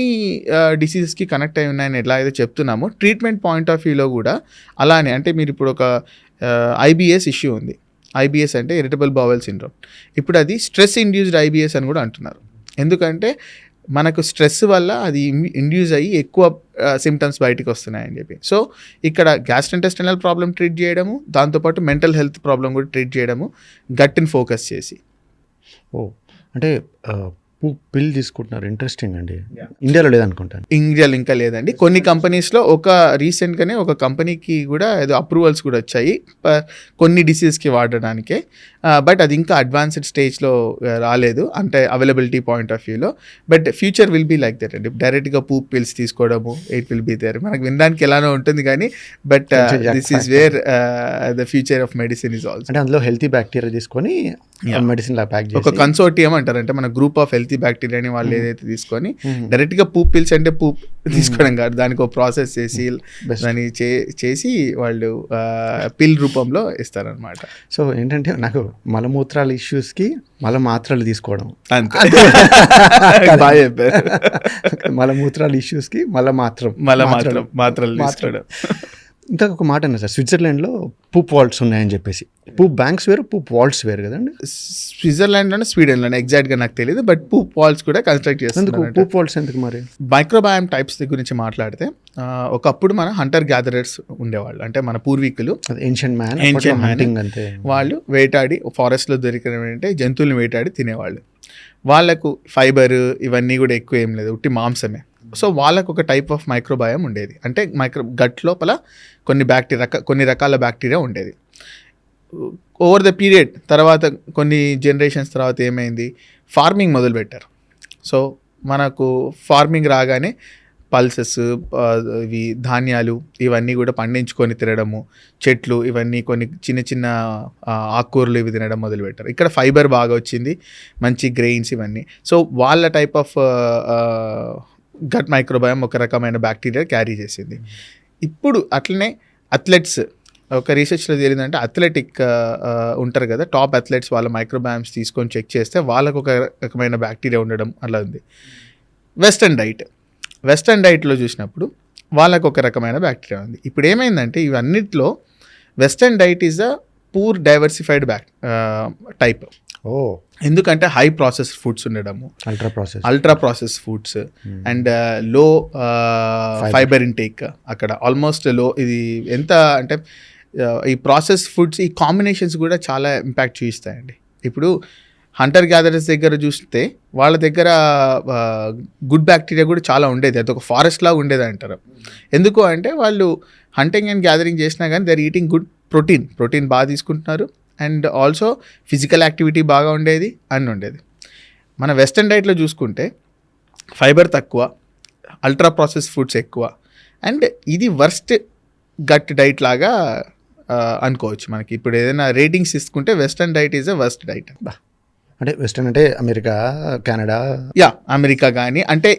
డిసీజెస్కి కనెక్ట్ అయి ఉన్నాయని ఎలా అయితే చెప్తున్నామో, ట్రీట్మెంట్ పాయింట్ ఆఫ్ వ్యూలో కూడా అలానే. అంటే మీరు ఇప్పుడు ఒక ఐబిఎస్ ఇష్యూ ఉంది. ఐబిఎస్ అంటే ఇరిటబుల్ బౌవెల్ సిండ్రోమ్. ఇప్పుడు అది స్ట్రెస్ ఇండ్యూస్డ్ ఐబిఎస్ అని కూడా అంటున్నారు. ఎందుకంటే మనకు స్ట్రెస్ వల్ల అది ఇండ్యూస్ అయ్యి ఎక్కువ సిమ్టమ్స్ బయటికి వస్తున్నాయని చెప్పి. సో ఇక్కడ గ్యాస్ట్రోఇంటెస్టైనల్ ప్రాబ్లం ట్రీట్ చేయడము, దాంతోపాటు మెంటల్ హెల్త్ ప్రాబ్లం కూడా ట్రీట్ చేయడము, గట్ని ఫోకస్ చేసి. అంటే పిల్ తీసుకుంటున్నారు. ఇంట్రెస్టింగ్ అండి. ఇండియాలో లేదనుకుంటాను. ఇండియాలో ఇంకా లేదండి. కొన్ని కంపెనీస్లో రీసెంట్గానే ఒక కంపెనీకి కూడా ఏదో అప్రూవల్స్ కూడా వచ్చాయి కొన్ని డిసీజ్కి వాడడానికే. బట్ అది ఇంకా అడ్వాన్స్డ్ స్టేజ్లో రాలేదు, అంటే అవైలబిలిటీ పాయింట్ ఆఫ్ వ్యూలో. But future will be like that అండి. డైరెక్ట్గా పూప్ పిల్స్ తీసుకోవడము, ఇట్ విల్ బీ దేర్. మనకు వినడానికి ఎలానో ఉంటుంది కానీ but this is where the future of medicine is also. అంటే అందులో హెల్తీ బ్యాక్టీరియా తీసుకొని మెడిసిన్ లా ప్యాక్ ఒక చేసి కన్సోర్టియం అంటారు, అంటే మన గ్రూప్ ఆఫ్ హెల్తీ బ్యాక్టీరియాని వాళ్ళు ఏదైతే తీసుకొని డైరెక్ట్ గా పూప్ పిల్స్ అంటే పూప్ తీసుకోవడం కాదు, దానికి ఒక ప్రాసెస్ చేసి దాన్ని చేసి వాళ్ళు పిల్ రూపంలో ఇస్తారనమాట. సో ఏంటంటే నాకు మలమూత్రాల ఇష్యూస్ కి మల మాత్రలు తీసుకోవడం, అంతే. బాగా చెప్పారు. మలమూత్రాల ఇష్యూస్ కి మాత్రలు తీసుకోవడం. ఇంకా ఒక మాట అన్నా సార్, స్విట్జర్లాండ్లో పూప్ వాల్ట్స్ ఉన్నాయని చెప్పేసి. పూప్ బ్యాంక్స్ వేరు, పూప్ వాల్ట్స్ వేరు కదండి. స్విట్జర్లాండ్ లోనే స్వీడన్లోనే ఎగ్జాక్ట్ గా నాకు తెలియదు, బట్ పూప్ వాల్స్ కూడా కన్స్ట్రక్ట్ చేస్తారు. పూప్ వాల్ట్స్ ఎందుకు మరి? మైక్రోబయామ్ టైప్స్ గురించి మాట్లాడితే ఒకప్పుడు మన హంటర్ గ్యాదరర్స్ ఉండేవాళ్ళు, అంటే మన పూర్వీకులు ఏన్షియంట్ మ్యాన్ అంతే, వాళ్ళు వేటాడి ఫారెస్ట్ లో దొరికిన జంతువులను వేటాడి తినేవాళ్ళు. వాళ్ళకు ఫైబర్ ఇవన్నీ కూడా ఎక్కువ ఏం లేదు, ఉట్టి మాంసమే. సో వాళ్ళకు ఒక టైప్ ఆఫ్ మైక్రోబయామ్ ఉండేది, అంటే గట్ లోపల కొన్ని రకాల బ్యాక్టీరియా ఉండేది. ఓవర్ ద పీరియడ్ తర్వాత కొన్ని జనరేషన్స్ తర్వాత ఏమైంది, ఫార్మింగ్ మొదలుపెట్టారు. సో మనకు ఫార్మింగ్ రాగానే పల్సెస్, ఇవి ధాన్యాలు ఇవన్నీ కూడా పండించుకొని తినడము, చెట్లు ఇవన్నీ కొన్ని చిన్న చిన్న ఆకుకూరలు ఇవి తినడం మొదలుపెట్టారు. ఇక్కడ ఫైబర్ బాగా వచ్చింది, మంచి గ్రెయిన్స్ ఇవన్నీ. సో వాళ్ళ టైప్ ఆఫ్ గట్ మైక్రోబయామ్ ఒక రకమైన బ్యాక్టీరియా క్యారీ చేసింది. ఇప్పుడు అట్లనే అథ్లెట్స్, ఒక రీసెర్చ్లో తేలిందంటే అథ్లెటిక్ ఉంటారు కదా, టాప్ అథ్లెట్స్ వాళ్ళ మైక్రోబయామ్స్ తీసుకొని చెక్ చేస్తే వాళ్ళకు ఒక రకమైన బ్యాక్టీరియా ఉండడం అలా ఉంది. వెస్టర్న్ డైట్లో చూసినప్పుడు వాళ్ళకు ఒక రకమైన బ్యాక్టీరియా ఉంది. ఇప్పుడు ఏమైందంటే ఇవన్నిట్లో western diet is a poor diversified type. ఎందుకంటే హై ప్రాసెస్డ్ ఫుడ్స్ ఉండడము, ultra process foods and low fibre intake. అక్కడ ఆల్మోస్ట్ లో ఇది ఎంత అంటే ఈ ప్రాసెస్ ఫుడ్స్ ఈ కాంబినేషన్స్ కూడా చాలా ఇంపాక్ట్ చూపిస్తాయండి. ఇప్పుడు హంటర్ గ్యాదరర్స్ దగ్గర చూస్తే వాళ్ళ దగ్గర గుడ్ బ్యాక్టీరియా కూడా చాలా ఉండేది, అది ఒక ఫారెస్ట్ లాగా ఉండేది అంటారు. ఎందుకు అంటే వాళ్ళు హంటింగ్ అండ్ గ్యాదరింగ్ చేసినా కానీ they are eating good protein బాగా తీసుకుంటున్నారు, అండ్ ఆల్సో ఫిజికల్ యాక్టివిటీ బాగా ఉండేది అన్నీ ఉండేది. మన వెస్టర్న్ డైట్లో చూసుకుంటే ఫైబర్ తక్కువ, అల్ట్రా ప్రాసెస్ ఫుడ్స్ ఎక్కువ, అండ్ ఇది వర్స్ట్ గట్ డైట్ లాగా అనుకోవచ్చు. మనకి ఇప్పుడు ఏదైనా రేటింగ్స్ తీసుకుంటే western diet is a worst diet. అంటే వెస్టర్న్ అంటే అమెరికా, కెనడా, అమెరికా కానీ అంటే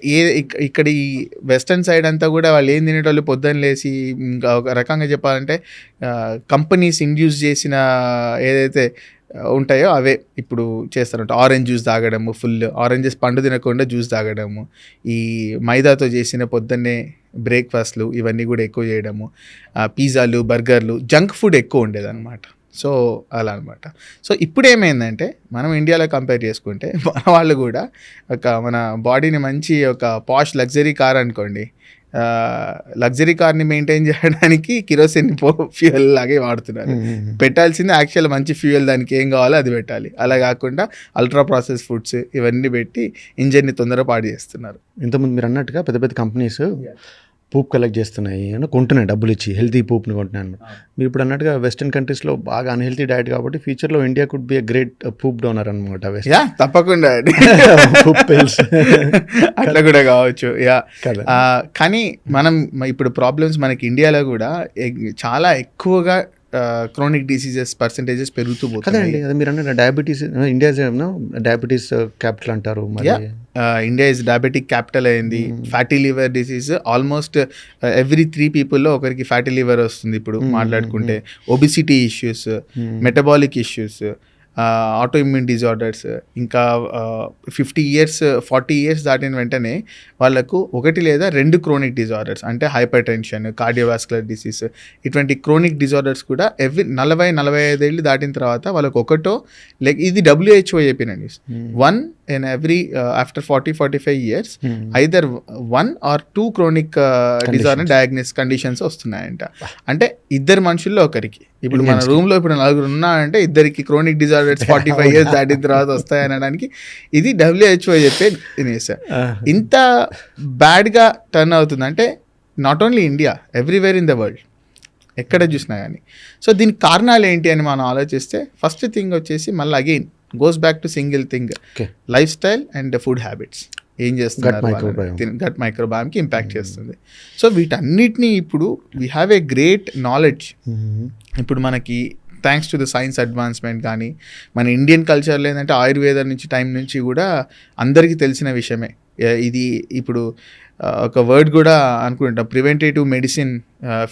ఇక్కడ ఈ వెస్టర్న్ సైడ్ అంతా కూడా వాళ్ళు ఏం తినేటోళ్ళు పొద్దున్న లేసి, ఇంకా ఒక రకంగా చెప్పాలంటే కంపెనీస్ ఇండ్యూస్ చేసిన ఏదైతే ఉంటాయో అవే ఇప్పుడు చేస్తారంట. ఆరెంజ్ జ్యూస్ తాగడము, ఫుల్ ఆరెంజెస్ పండు తినకుండా జ్యూస్ తాగడము, ఈ మైదాతో చేసిన పొద్దున్నే బ్రేక్ఫాస్ట్లు ఇవన్నీ కూడా ఎక్కువ చేయడము, పిజ్జాలు, బర్గర్లు, జంక్ ఫుడ్ ఎక్కువ ఉండేది అనమాట. సో అలా అనమాట. సో ఇప్పుడు ఏమైందంటే మనం ఇండియాలో కంపేర్ చేసుకుంటే మన వాళ్ళు కూడా మన బాడీని మంచి ఒక పాష్ లగ్జరీ కార్ అనుకోండి, లగ్జరీ కార్ని మెయింటైన్ చేయడానికి కిరోసిన్ ఫ్యూయల్ లాగే వాడుతున్నారు. పెట్టాల్సింది యాక్చువల్ మంచి ఫ్యూయల్, దానికి ఏం కావాలో అది పెట్టాలి. అలా కాకుండా అల్ట్రా ప్రాసెస్ ఫుడ్స్ ఇవన్నీ పెట్టి ఇంజన్ని తొందరగా పాడు చేస్తున్నారు. ఇంతకుముందు మీరు అన్నట్టుగా పెద్ద పెద్ద కంపెనీస్ పూప్ కలెక్ట్ చేస్తున్నాయి అని కొంటున్నాయి, డబ్బులు ఇచ్చి హెల్తీ పూప్ని కొంటున్నాను. మీరు ఇప్పుడు అన్నట్టుగా వెస్టర్న్ కంట్రీస్లో బాగా అన్హెల్తీ డైట్ కాబట్టి ఫ్యూచర్లో India could be a great poop donor అనమాట. తప్పకుండా అట్లా కూడా కావచ్చు. కానీ మనం ఇప్పుడు ప్రాబ్లమ్స్ మనకి ఇండియాలో కూడా చాలా ఎక్కువగా క్రోనిక్ డిసీజెస్ పర్సెంటేజెస్ పెరుగుతూ పోతుంది. అదే మీరు అన్న డయాబెటీస్, ఇండియా డయాబెటీస్ క్యాపిటల్ అంటారు. ఇండియా ఇస్ డయాబెటిక్ క్యాపిటల్ అయింది. Fatty liver disease almost every 3 పీపుల్లో ఒకరికి ఫ్యాటీ లివర్ వస్తుంది ఇప్పుడు మాట్లాడుకుంటే. Obesity issues, metabolic issues, auto immune disorders, ఇంకా 50 years 40 years దాటిన వెంటనే వాళ్ళకు 1 లేదా 2 క్రోనిక్ డిజార్డర్స్, అంటే హైపర్ టెన్షన్, కార్డియోవాస్కులర్ డిసీజ్, ఇటువంటి క్రోనిక్ డిజార్డర్స్ కూడా 40-45 ఏళ్ళు దాటిన తర్వాత వాళ్ళకు ఒకటో, లైక్ ఇది WHO చెప్పిన news, 1 in every after 40-45 years either 1 or 2 chronic disorder diagnose conditions వస్తున్నాయంట. అంటే 2 మనుషుల్లో ఒకరికి. ఇప్పుడు మన రూమ్ లో ఇప్పుడు 4 ఉన్నారంటే 2కి క్రోనిక్ డిజార్డర్స్ 45 years దాటిన తర్వాత వస్తాయనడానికి ఇది WHO చెప్పే న్యూస్. ఇంత బ్యాడ్ గా టర్న్ అవుతుంది అంటే not only India, everywhere in the world, ఎక్కడ చూసినా కానీ. సో దీనికి కారణాలు ఏంటి అని మనం ఆలోచిస్తే ఫస్ట్ థింగ్ వచ్చేసి మళ్ళీ again goes back to single thing, life style and food habits. ఏం చేస్తున్నారు, గట్ మైక్రోబయామ్కి ఇంపాక్ట్ చేస్తుంది. సో వీటన్నిటినీ ఇప్పుడు we have a great knowledge. ఇప్పుడు మనకి thanks to the science advancement కానీ మన ఇండియన్ కల్చర్లో ఏంటంటే ఆయుర్వేద నుంచి టైం నుంచి కూడా అందరికీ తెలిసిన విషయమే. ఇది ఇప్పుడు ఒక వర్డ్ కూడా అనుకుంటాం, preventative medicine,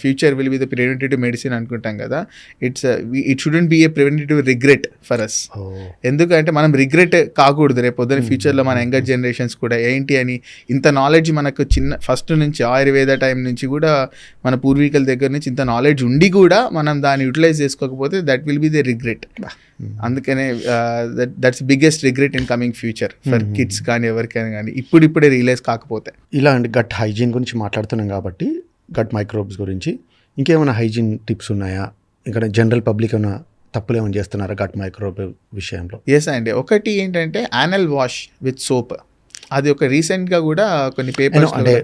future will be the preventative medicine అనుకుంటాం కదా. It shouldn't be a preventative regret for us. ఎందుకంటే మనం రిగ్రెట్ కాకూడదు రేపు పొద్దున ఫ్యూచర్లో మన యంగర్ జనరేషన్స్ కూడా ఏంటి అని ఇంత నాలెడ్జ్ మనకు ఫస్ట్ నుంచి ఆయుర్వేద టైం నుంచి కూడా మన పూర్వీకుల దగ్గర నుంచి ఇంత నాలెడ్జ్ ఉండి కూడా మనం దాన్ని యూటిలైజ్ చేసుకోకపోతే that will be the regret. అందుకనే that's biggest regret in coming future for kids కానీ ఎవరికైనా కానీ ఇప్పుడిప్పుడే రియలైజ్ కాకపోతే. ఇలా అండి గట్ హైజీన్ గురించి మాట్లాడుతున్నాం కాబట్టి గట్ మైక్రోబ్స్ గురించి ఇంకేమైనా హైజీన్ టిప్స్ ఉన్నాయా? ఇంకా జనరల్ పబ్లిక్ ఏమైనా తప్పులు ఏమైనా చేస్తున్నారా గట్ మైక్రోబ్ విషయంలో? ఎస్ అండి. ఒకటి ఏంటంటే యానల్ వాష్ విత్ సోప్. అది ఒక రీసెంట్గా కూడా కొన్ని పేపర్స్ అంటే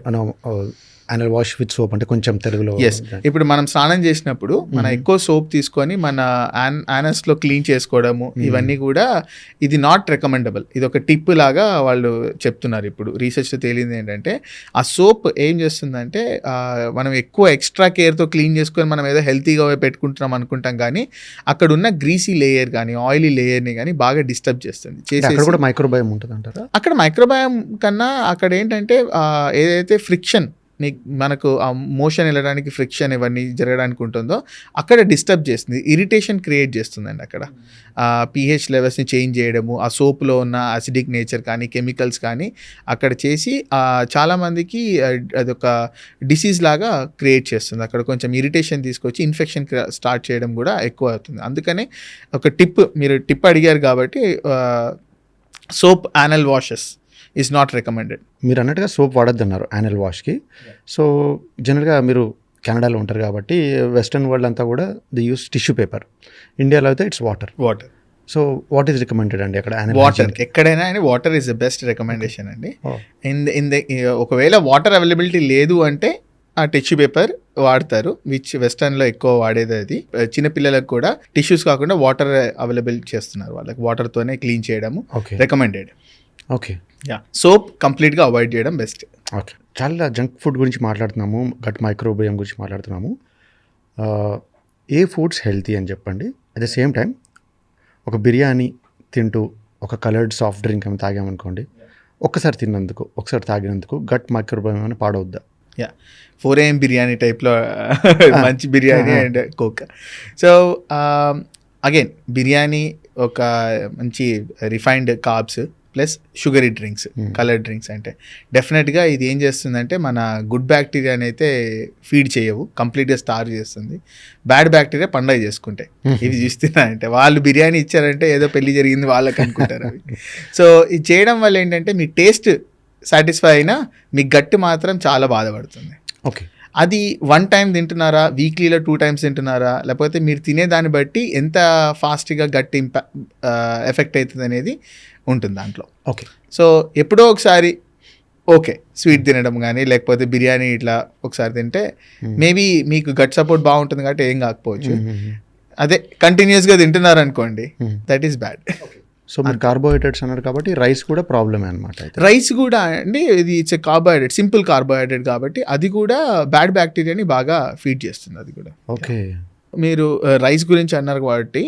యానల్ వాష్ విత్ సోప్ అంటే కొంచెం తెలుగులో. ఎస్, ఇప్పుడు మనం స్నానం చేసినప్పుడు మన ఎక్కువ సోప్ తీసుకొని మన యానస్లో క్లీన్ చేసుకోవడము ఇవన్నీ కూడా ఇది నాట్ రికమెండబుల్. ఇది ఒక టిప్ లాగా వాళ్ళు చెప్తున్నారు. ఇప్పుడు రీసెర్చ్లో తేలింది ఏంటంటే ఆ సోప్ ఏం చేస్తుందంటే మనం ఎక్కువ ఎక్స్ట్రా కేర్తో క్లీన్ చేసుకొని మనం ఏదో హెల్తీగా పెట్టుకుంటున్నాం అనుకుంటాం, కానీ అక్కడ ఉన్న గ్రీసీ లేయర్ కానీ ఆయిలీ లేయర్ని కానీ బాగా డిస్టర్బ్ చేస్తుంది. అక్కడ కూడా మైక్రోబయోమ్ ఉంటుంది అంటారా? అక్కడ మైక్రోబయోమ్ కన్నా అక్కడ ఏంటంటే ఏదైతే ఫ్రిక్షన్ మనకు ఆ మోషన్ వెళ్ళడానికి ఫ్రిక్షన్ ఇవన్నీ జరగడానికి ఉంటుందో అక్కడ డిస్టర్బ్ చేస్తుంది, ఇరిటేషన్ క్రియేట్ చేస్తుందండి. అక్కడ pH లెవెల్స్ని చేంజ్ చేయడము, ఆ సోప్లో ఉన్న అసిడిక్ నేచర్ కానీ కెమికల్స్ కానీ అక్కడ చేసి చాలామందికి అదొక డిసీజ్ లాగా క్రియేట్ చేస్తుంది. అక్కడ కొంచెం ఇరిటేషన్ తీసుకొచ్చి ఇన్ఫెక్షన్ స్టార్ట్ చేయడం కూడా ఎక్కువ అవుతుంది. అందుకనే ఒక మీరు టిప్ అడిగారు కాబట్టి soap anal washes is not recommended. మీరు అన్నట్టుగా సోప్ వాడద్దు అన్నారు యానల్ వాష్కి. సో జనరల్గా మీరు కెనడాలో ఉంటారు కాబట్టి వెస్టర్న్ వరల్డ్ అంతా కూడా ది యూస్ టిష్యూ పేపర్. ఇండియాలో అయితే it's water. So what is recommended అండి అక్కడ? వాటర్ ఎక్కడైనా అండి water is the best recommendation అండి. ఒకవేళ వాటర్ అవైలబిలిటీ లేదు అంటే ఆ టిష్యూ పేపర్ వాడతారు, విచ్ వెస్టర్న్లో ఎక్కువ వాడేది. అది చిన్నపిల్లలకు కూడా టిష్యూస్ కాకుండా వాటర్ అవైలబుల్ చేస్తున్నారు, వాళ్ళకి వాటర్తోనే క్లీన్ చేయడము రికమెండెడ్. ఓకే, సోప్ కంప్లీట్గా అవాయిడ్ చేయడం బెస్ట్. ఓకే, చాలా జంక్ ఫుడ్ గురించి మాట్లాడుతున్నాము, గట్ మైక్రోబయోమ్ గురించి మాట్లాడుతున్నాము. ఏ ఫుడ్స్ హెల్తీ అని చెప్పండి. అట్ ద సేమ్ టైం ఒక బిర్యానీ తింటూ ఒక కలర్డ్ సాఫ్ట్ డ్రింక్ ఏమైనా తాగామనుకోండి, ఒక్కసారి తిన్నందుకు ఒకసారి తాగినందుకు గట్ మైక్రోబయోమ్ అని పాడవద్దా? 4 AM బిర్యానీ టైప్లో మంచి biryani and coke. So again biryani ఒక మంచి refined carbs plus sugary drinks, colour drinks అంటే డెఫినెట్గా ఇది ఏం చేస్తుందంటే మన గుడ్ బ్యాక్టీరియాని అయితే ఫీడ్ చేయవు, కంప్లీట్గా స్టార్వ్ చేస్తుంది. బ్యాడ్ బ్యాక్టీరియా పండగ చేసుకుంటాయి. ఇవి చూస్తున్నారంటే వాళ్ళు బిర్యానీ ఇచ్చారంటే ఏదో పెళ్లి జరిగింది వాళ్ళకి అనుకుంటారు అవి. సో ఇది చేయడం వల్ల ఏంటంటే మీ టేస్ట్ సాటిస్ఫై అయినా మీ గట్ మాత్రం చాలా బాధపడుతుంది. ఓకే, అది 1 టైం తింటున్నారా, వీక్లీలో 2 టైమ్స్ తింటున్నారా, లేకపోతే మీరు తినేదాన్ని బట్టి ఎంత ఫాస్ట్గా గట్ ఎఫెక్ట్ అవుతుంది అనేది ఉంటుంది దాంట్లో. ఓకే, సో ఎప్పుడో ఒకసారి ఓకే స్వీట్ తినడం కానీ లేకపోతే బిర్యానీ ఇట్లా ఒకసారి తింటే మేబీ మీకు గట్ సపోర్ట్ బాగుంటుంది కాబట్టి ఏం కాకపోవచ్చు. అదే కంటిన్యూస్గా తింటున్నారు అనుకోండి, దట్ ఈస్ బ్యాడ్. సో మీరు కార్బోహైడ్రేట్స్ అన్నారు కాబట్టి రైస్ కూడా ప్రాబ్లమే అనమాట. రైస్ కూడా అండి ఇది it's a carbohydrate, simple carbohydrate కాబట్టి అది కూడా బ్యాడ్ బ్యాక్టీరియాని బాగా ఫీడ్ చేస్తుంది. అది కూడా ఓకే. మీరు రైస్ గురించి అన్నారు కాబట్టి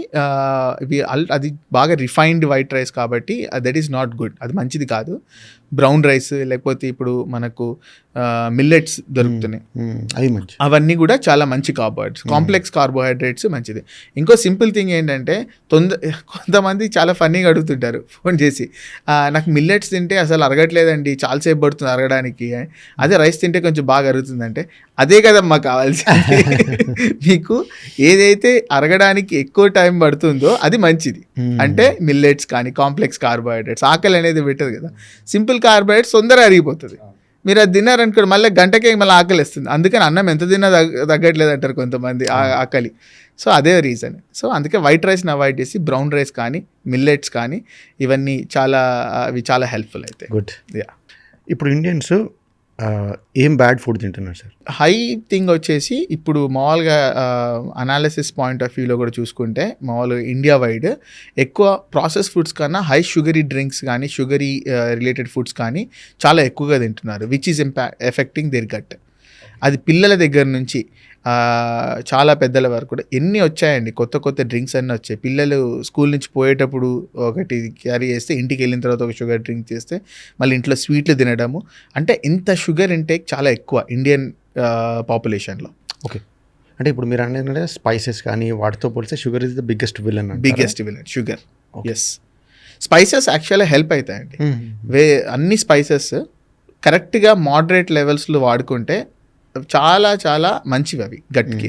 అది బాగా రిఫైన్డ్ వైట్ రైస్ కాబట్టి దట్ ఈస్ నాట్ గుడ్, అది మంచిది కాదు. బ్రౌన్ రైస్ లేకపోతే ఇప్పుడు మనకు మిల్లెట్స్ దొరుకుతున్నాయి, అవన్నీ కూడా చాలా మంచి కార్బోహైడ్రేట్స్, కాంప్లెక్స్ కార్బోహైడ్రేట్స్ మంచిది. ఇంకో సింపుల్ థింగ్ ఏంటంటే కొంతమంది చాలా ఫన్నీగా అడుగుతుంటారు ఫోన్ చేసి, నాకు మిల్లెట్స్ తింటే అసలు అరగట్లేదండి, చాలాసేపు పడుతుంది అరగడానికి, అదే రైస్ తింటే కొంచెం బాగా అరుగుతుందంటే అదే కదమ్మా కావాల్సింది. మీకు ఏదైతే అరగడానికి ఎక్కువ టైం పడుతుందో అది మంచిది. అంటే మిల్లెట్స్ కానీ కాంప్లెక్స్ కార్బోహైడ్రేట్స్, ఆకలి అనేది పెట్టదు కదా. సింపుల్ కార్బోహైడ్రేట్స్ తొందరగా అరిగిపోతుంది. మీరు అది తిన్నారనుకోండి మళ్ళీ గంటకే మళ్ళీ ఆకలి వేస్తుంది. అందుకని అన్నం ఎంత తిన్నా తగ్గట్లేదు అంటారు కొంతమంది ఆకలి. సో అదే రీజన్. సో అందుకే వైట్ రైస్ని అవాయిడ్ చేసి బ్రౌన్ రైస్ కానీ మిల్లెట్స్ కానీ ఇవన్నీ అవి చాలా హెల్ప్ఫుల్ అయితే. గుడ్. ఇప్పుడు ఇండియన్స్ ఏం బ్యాడ్ ఫుడ్ తింటున్నారు సార్? హై థింగ్ వచ్చేసి ఇప్పుడు మామూలుగా అనాలిసిస్ పాయింట్ ఆఫ్ వ్యూలో కూడా చూసుకుంటే మామూలుగా ఇండియా వైడ్ ఎక్కువ ప్రాసెస్ ఫుడ్స్ కన్నా హై షుగరీ డ్రింక్స్ కానీ షుగరీ రిలేటెడ్ ఫుడ్స్ కానీ చాలా ఎక్కువగా తింటున్నారు, which is affecting their gut. అది పిల్లల దగ్గర నుంచి చాలా పెద్దల వరకు కూడా ఎన్ని వచ్చాయండి, కొత్త కొత్త డ్రింక్స్ అన్నీ వచ్చాయి. పిల్లలు స్కూల్ నుంచి పోయేటప్పుడు ఒకటి క్యారీ చేస్తే, ఇంటికి వెళ్ళిన తర్వాత ఒక షుగర్ డ్రింక్ చేస్తే, మళ్ళీ ఇంట్లో స్వీట్లు తినడము. అంటే ఇంత షుగర్ ఇంటేక్ చాలా ఎక్కువ ఇండియన్ పాపులేషన్లో. ఓకే, అంటే ఇప్పుడు మీరు అనేది స్పైసెస్ కానీ వాటితో పోలిస్తే sugar is the biggest villain. Sugar. Yes, spices యాక్చువల్గా హెల్ప్ అవుతాయండి. అన్ని స్పైసెస్ కరెక్ట్గా మోడరేట్ లెవెల్స్లో వాడుకుంటే చాలా చాలా మంచివి అవి గట్కి.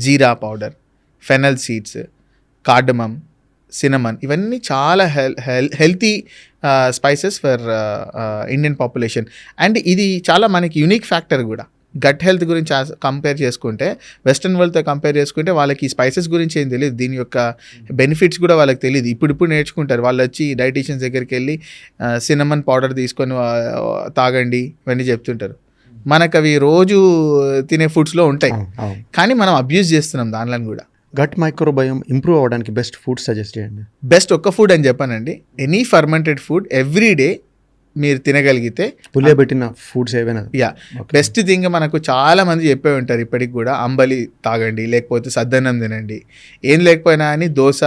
Jeera powder, fennel seeds, cardamom, cinnamon, ఇవన్నీ చాలా healthy spices for Indian population. And ఇది చాలా మనకి యూనిక్ ఫ్యాక్టర్ కూడా. గట్ హెల్త్ గురించి కంపేర్ చేసుకుంటే, వెస్ట్రన్ వరల్డ్తో కంపేర్ చేసుకుంటే వాళ్ళకి ఈ స్పైసెస్ గురించి ఏం తెలియదు, దీని యొక్క బెనిఫిట్స్ కూడా వాళ్ళకి తెలియదు. ఇప్పుడు నేర్చుకుంటారు. వాళ్ళు వచ్చి డైటీషియన్స్ దగ్గరికి వెళ్ళి సినమన్ పౌడర్ తీసుకొని తాగండి ఇవన్నీ చెప్తుంటారు. మనకు అవి రోజు తినే ఫుడ్స్లో ఉంటాయి, కానీ మనం అబ్యూజ్ చేస్తున్నాం దానిలో కూడా. గట్ మైక్రోబయోమ్ ఇంప్రూవ్ అవ్వడానికి బెస్ట్ ఫుడ్ సజెస్ట్ చేయండి. బెస్ట్ ఒక్క ఫుడ్ అని చెప్పానండి, any fermented food every day మీరు తినగలిగితే. పులియబెట్టిన ఫుడ్స్ ఏవైనా? బెస్ట్ థింగ్ మనకు చాలా మంది చెప్పే ఉంటారు ఇప్పటికి కూడా, అంబలి తాగండి, లేకపోతే సద్దన్నం తినండి. ఏం లేకపోయినా అని దోశ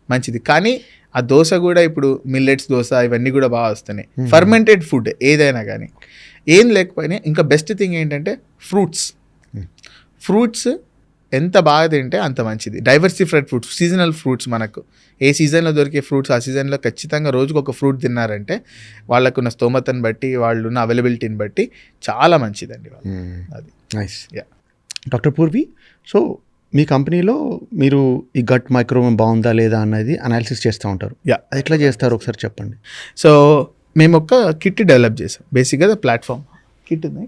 మంచిది, కానీ ఆ దోశ కూడా ఇప్పుడు మిల్లెట్స్ దోశ ఇవన్నీ కూడా బాగా వస్తున్నాయి. ఫర్మెంటెడ్ ఫుడ్ ఏదైనా కానీ ఏం లేకపోయినా. ఇంకా బెస్ట్ థింగ్ ఏంటంటే ఫ్రూట్స్ ఎంత బాగా తింటే అంత మంచిది. డైవర్సిఫైడ్ ఫ్రూట్స్, సీజనల్ ఫ్రూట్స్, మనకు ఏ సీజన్లో దొరికే ఫ్రూట్స్ ఆ సీజన్లో ఖచ్చితంగా రోజుకు ఒక ఫ్రూట్ తిన్నారంటే వాళ్ళకున్న స్తోమతను బట్టి, వాళ్ళున్న అవైలబిలిటీని బట్టి చాలా మంచిదండి వాళ్ళు. అది నైస్. డాక్టర్ పూర్వి, సో మీ కంపెనీలో మీరు ఈ గట్ మైక్రోబయోమ్ బాగుందా లేదా అన్నది అనాలిసిస్ చేస్తూ ఉంటారు. అది ఎట్లా చేస్తారు ఒకసారి చెప్పండి. సో మేము ఒక కిట్ డెవలప్ చేసాం. బేసిక్గా ద ప్లాట్ఫామ్ కిట్ ఉంది.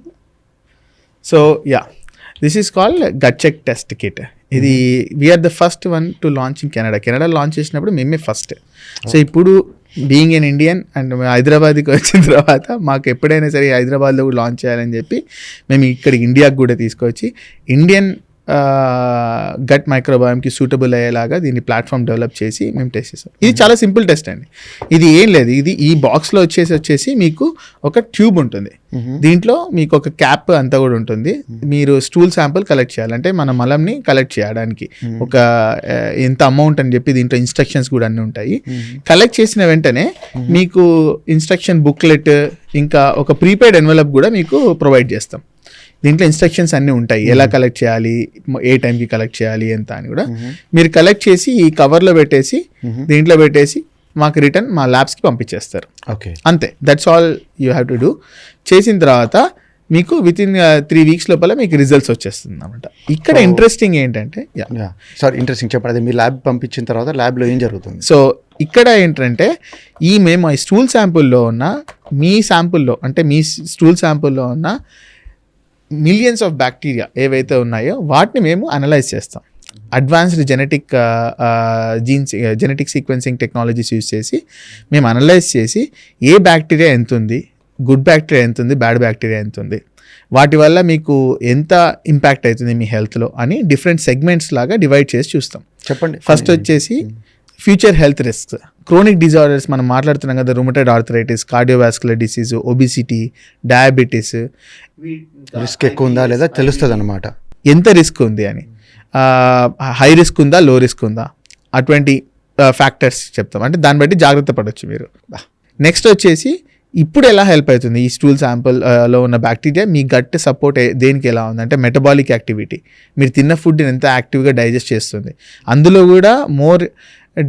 So this is called gut check test kit. ఇది we are the first one to launch in Canada launch చేసినప్పుడు మేమే ఫస్ట్. సో ఇప్పుడు బీయింగ్ ఎన్ ఇండియన్ అండ్ హైదరాబాద్కి వచ్చిన తర్వాత మాకు ఎప్పుడైనా సరే హైదరాబాద్లో కూడా లాంచ్ చేయాలని చెప్పి మేము ఇక్కడ ఇండియాకి కూడా తీసుకొచ్చి ఇండియన్ గట్ మైక్రోబయోమ్కి సూటబుల్ అయ్యేలాగా దీన్ని ప్లాట్ఫామ్ డెవలప్ చేసి మేము టెస్ట్ చేస్తాం. ఇది చాలా సింపుల్ టెస్ట్ అండి. ఇది ఏం లేదు, ఇది ఈ బాక్స్లో వచ్చేసి మీకు ఒక ట్యూబ్ ఉంటుంది. దీంట్లో మీకు ఒక క్యాప్ అంతా కూడా ఉంటుంది. మీరు స్టూల్ శాంపుల్ కలెక్ట్ చేయాలంటే మన మలంని కలెక్ట్ చేయడానికి ఒక ఎంత అమౌంట్ అని చెప్పి దీంట్లో ఇన్స్ట్రక్షన్స్ కూడా అన్నీ ఉంటాయి. కలెక్ట్ చేసిన వెంటనే మీకు ఇన్స్ట్రక్షన్ బుక్లెట్, ఇంకా ఒక ప్రీపెయిడ్ ఎన్వలప్ కూడా మీకు ప్రొవైడ్ చేస్తాం. దీంట్లో ఇన్స్ట్రక్షన్స్ అన్నీ ఉంటాయి, ఎలా కలెక్ట్ చేయాలి, ఏ టైంకి కలెక్ట్ చేయాలి ఎంత అని కూడా. మీరు కలెక్ట్ చేసి ఈ కవర్లో పెట్టేసి దీంట్లో పెట్టేసి మాకు రిటర్న్ మా ల్యాబ్స్కి పంపించేస్తారు. ఓకే, అంతే. That's all you have to do. చేసిన తర్వాత మీకు వితిన్ 3 weeks లోపల మీకు రిజల్ట్స్ వచ్చేస్తుంది అనమాట. ఇక్కడ ఇంట్రెస్టింగ్ ఏంటంటే ఇంట్రెస్టింగ్ చెప్పండి. అది మీ ల్యాబ్ పంపించిన తర్వాత ల్యాబ్లో ఏం జరుగుతుంది? సో ఇక్కడ ఏంటంటే మేము ఈ స్టూల్ శాంపుల్లో ఉన్న మీ స్టూల్ శాంపుల్లో ఉన్న మిలియన్స్ ఆఫ్ బ్యాక్టీరియా ఏవైతే ఉన్నాయో వాటిని మేము అనలైజ్ చేస్తాం. Advanced genetic sequencing technologies use చేసి మేము అనలైజ్ చేసి ఏ బ్యాక్టీరియా ఎంత ఉంది, గుడ్ బ్యాక్టీరియా ఎంత ఉంది, బ్యాడ్ బ్యాక్టీరియా ఎంత ఉంది, వాటి వల్ల మీకు ఎంత ఇంపాక్ట్ అవుతుంది మీ హెల్త్లో అని డిఫరెంట్ సెగ్మెంట్స్ లాగా డివైడ్ చేసి చూస్తాం. చెప్పండి. ఫస్ట్ వచ్చేసి future health risks, chronic disorders మనం మాట్లాడుతున్నాం కదా, rheumatoid arthritis, cardiovascular disease, obesity, diabetes. Risk ఎక్కువ ఉందా లేదా తెలుస్తుంది అనమాట, ఎంత రిస్క్ ఉంది అని. హై రిస్క్ ఉందా, లో రిస్క్ ఉందా, అటువంటి ఫ్యాక్టర్స్ చెప్తాం. అంటే దాన్ని బట్టి జాగ్రత్త పడవచ్చు మీరు. నెక్స్ట్ వచ్చేసి ఇప్పుడు ఎలా హెల్ప్ అవుతుంది ఈ స్టూల్ శాంపుల్లో ఉన్న బ్యాక్టీరియా మీ గట్ సపోర్ట్ దేనికి ఎలా ఉంది అంటే మెటబాలిక్ యాక్టివిటీ, మీరు తిన్న ఫుడ్ని ఎంత యాక్టివ్గా డైజెస్ట్ చేస్తుంది. అందులో కూడా మోర్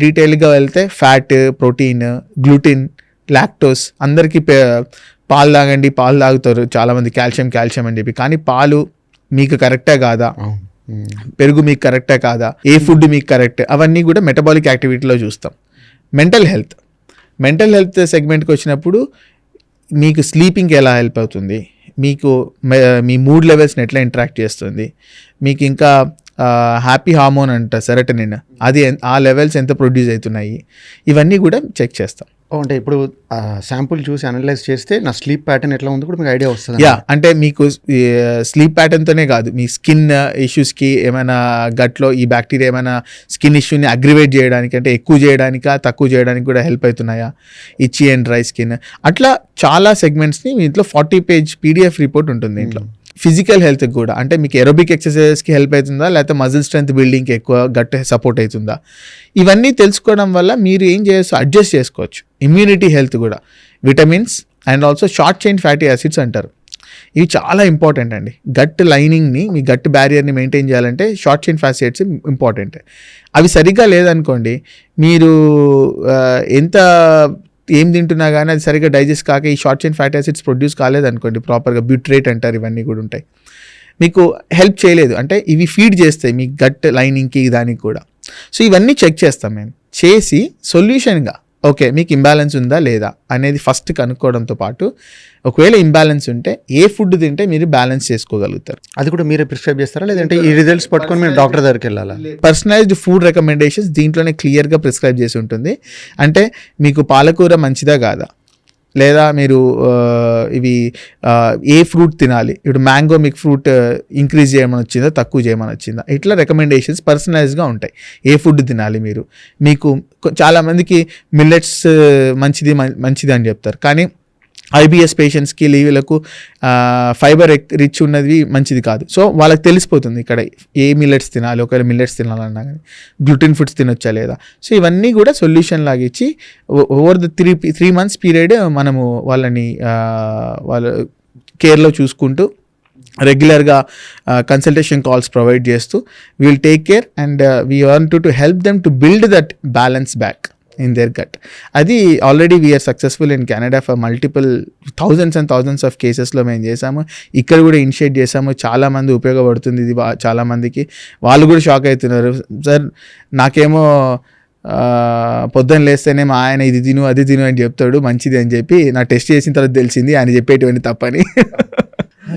డీటెయిల్గా వెళ్తే ఫ్యాట్, ప్రోటీన్, గ్లూటిన్, లాక్టోస్. అందరికీ పాలు తాగండి, పాలు తాగుతారు చాలామంది, కాల్షియం అని చెప్పి. కానీ పాలు మీకు కరెక్టా కాదా, పెరుగు మీకు కరెక్టా కాదా, ఏ ఫుడ్ మీకు కరెక్ట్, అవన్నీ కూడా మెటబాలిక్ యాక్టివిటీలో చూస్తాం. మెంటల్ హెల్త్ సెగ్మెంట్కి వచ్చినప్పుడు మీకు స్లీపింగ్కి ఎలా హెల్ప్ అవుతుంది, మీకు మీ మూడ్ లెవెల్స్ని ఎట్లా ఇంటరాక్ట్ చేస్తుంది, మీకు ఇంకా హ్యాపీ హార్మోన్ అంట సెరటనిన్, అది ఆ లెవెల్స్ ఎంత ప్రొడ్యూస్ అవుతున్నాయి, ఇవన్నీ కూడా చెక్ చేస్తాం. అంటే ఇప్పుడు శాంపుల్ చూసి అనలైజ్ చేస్తే నా స్లీప్ ప్యాటర్న్ ఎట్లా ఉంది కూడా మీకు ఐడియా వస్తుంది. అంటే మీకు స్లీప్ ప్యాటర్న్తోనే కాదు, మీ స్కిన్ ఇష్యూస్కి ఏమైనా గట్లో ఈ బ్యాక్టీరియా ఏమైనా స్కిన్ ఇష్యూని అగ్రివేట్ చేయడానికి అంటే ఎక్కువ చేయడానికా తక్కువ చేయడానికి కూడా హెల్ప్ అవుతున్నాయా, ఇచ్చి అండ్ డ్రై స్కిన్, అట్లా చాలా సెగ్మెంట్స్ని దీంట్లో 40 page PDF రిపోర్ట్ ఉంటుంది దీంట్లో. ఫిజికల్ హెల్త్కి కూడా, అంటే మీకు ఎరోబిక్ ఎక్సర్సైజెస్కి హెల్ప్ అవుతుందా, లేకపోతే మజిల్ స్ట్రెంత్ బిల్డింగ్కి ఎక్కువ గట్ సపోర్ట్ అవుతుందా, ఇవన్నీ తెలుసుకోవడం వల్ల మీరు ఏం చేయొచ్చు, అడ్జస్ట్ చేసుకోవచ్చు. ఇమ్యూనిటీ హెల్త్ కూడా, vitamins and also short chain fatty acids అంటారు. ఇవి చాలా ఇంపార్టెంట్ అండి. గట్ లైనింగ్ని, మీ గట్ బ్యారియర్ని మెయింటైన్ చేయాలంటే short chain fatty acids important. అవి సరిగ్గా లేదనుకోండి, మీరు ఎంత ఏం తింటున్నా కానీ అది సరిగ్గా డైజెస్ట్ కాక ఈ short chain fatty acids produce కాలేదనుకోండి, ప్రాపర్గా బ్యూట్రేట్ అంటారు, ఇవన్నీ కూడా ఉంటాయి, మీకు హెల్ప్ చేయలేదు. అంటే ఇవి ఫీడ్ చేస్తాయి మీ గట్ లైనింగ్కి, దానికి కూడా. సో ఇవన్నీ చెక్ చేస్తాం మేము. చేసి సొల్యూషన్గా ఓకే మీకు ఇంబ్యాలెన్స్ ఉందా లేదా అనేది ఫస్ట్ కనుక్కోవడంతో పాటు, ఒకవేళ ఇంబ్యాలెన్స్ ఉంటే ఏ ఫుడ్ తింటే మీరు బ్యాలెన్స్ చేసుకోగలుగుతారు. అది కూడా మీరే ప్రిస్క్రైబ్ చేస్తారా, లేదంటే ఈ రిజల్ట్స్ పట్టుకొని మీరు డాక్టర్ దగ్గరికి వెళ్ళాలా? పర్సనలైజ్డ్ ఫుడ్ రికమెండేషన్స్ దీంట్లోనే క్లియర్గా ప్రిస్క్రైబ్ చేసి ఉంటుంది. అంటే మీకు పాలకూర మంచిదా కాదా, లేదా మీరు ఇవి ఏ ఫ్రూట్ తినాలి, ఇప్పుడు మ్యాంగో మీకు ఫ్రూట్ ఇంక్రీజ్ చేయమని వచ్చిందా, తక్కువ చేయమని వచ్చిందా, ఇట్లా రికమెండేషన్స్ పర్సనలైజ్గా ఉంటాయి. ఏ ఫుడ్ తినాలి మీరు, మీకు చాలామందికి మిల్లెట్స్ మంచిది అని చెప్తారు, కానీ ఐబిఎస్ పేషెంట్స్కి వీళ్ళకు ఫైబర్ రిచ్ ఉన్నది మంచిది కాదు. సో వాళ్ళకి తెలిసిపోతుంది ఇక్కడ ఏ మిల్లెట్స్ తినాలి, ఒకవేళ మిల్లెట్స్ తినాలన్నా కానీ గ్లూటెన్ ఫుడ్స్ తినొచ్చా లేదా. సో ఇవన్నీ కూడా సొల్యూషన్ లాగా ఇచ్చి ఓవర్ ద 3 months పీరియడ్ మనము వాళ్ళని వాళ్ళ కేర్లో చూసుకుంటూ రెగ్యులర్గా కన్సల్టేషన్ కాల్స్ ప్రొవైడ్ చేస్తూ will take care and we want to help them to build that balance back in their gut. అది already we are successful in Canada for multiple thousands of కేసెస్లో మేము చేసాము. ఇక్కడ కూడా ఇనిషియేట్ చేసాము. చాలామంది ఉపయోగపడుతుంది ఇది చాలామందికి. వాళ్ళు కూడా షాక్ అవుతున్నారు, సార్ నాకేమో పొద్దున్న లేస్తేనే మా ఆయన ఇది తిను అది తిను అని చెప్తాడు మంచిది అని చెప్పి, నా టెస్ట్ చేసిన తర్వాత తెలిసింది ఆయన చెప్పేటువంటి తప్పని.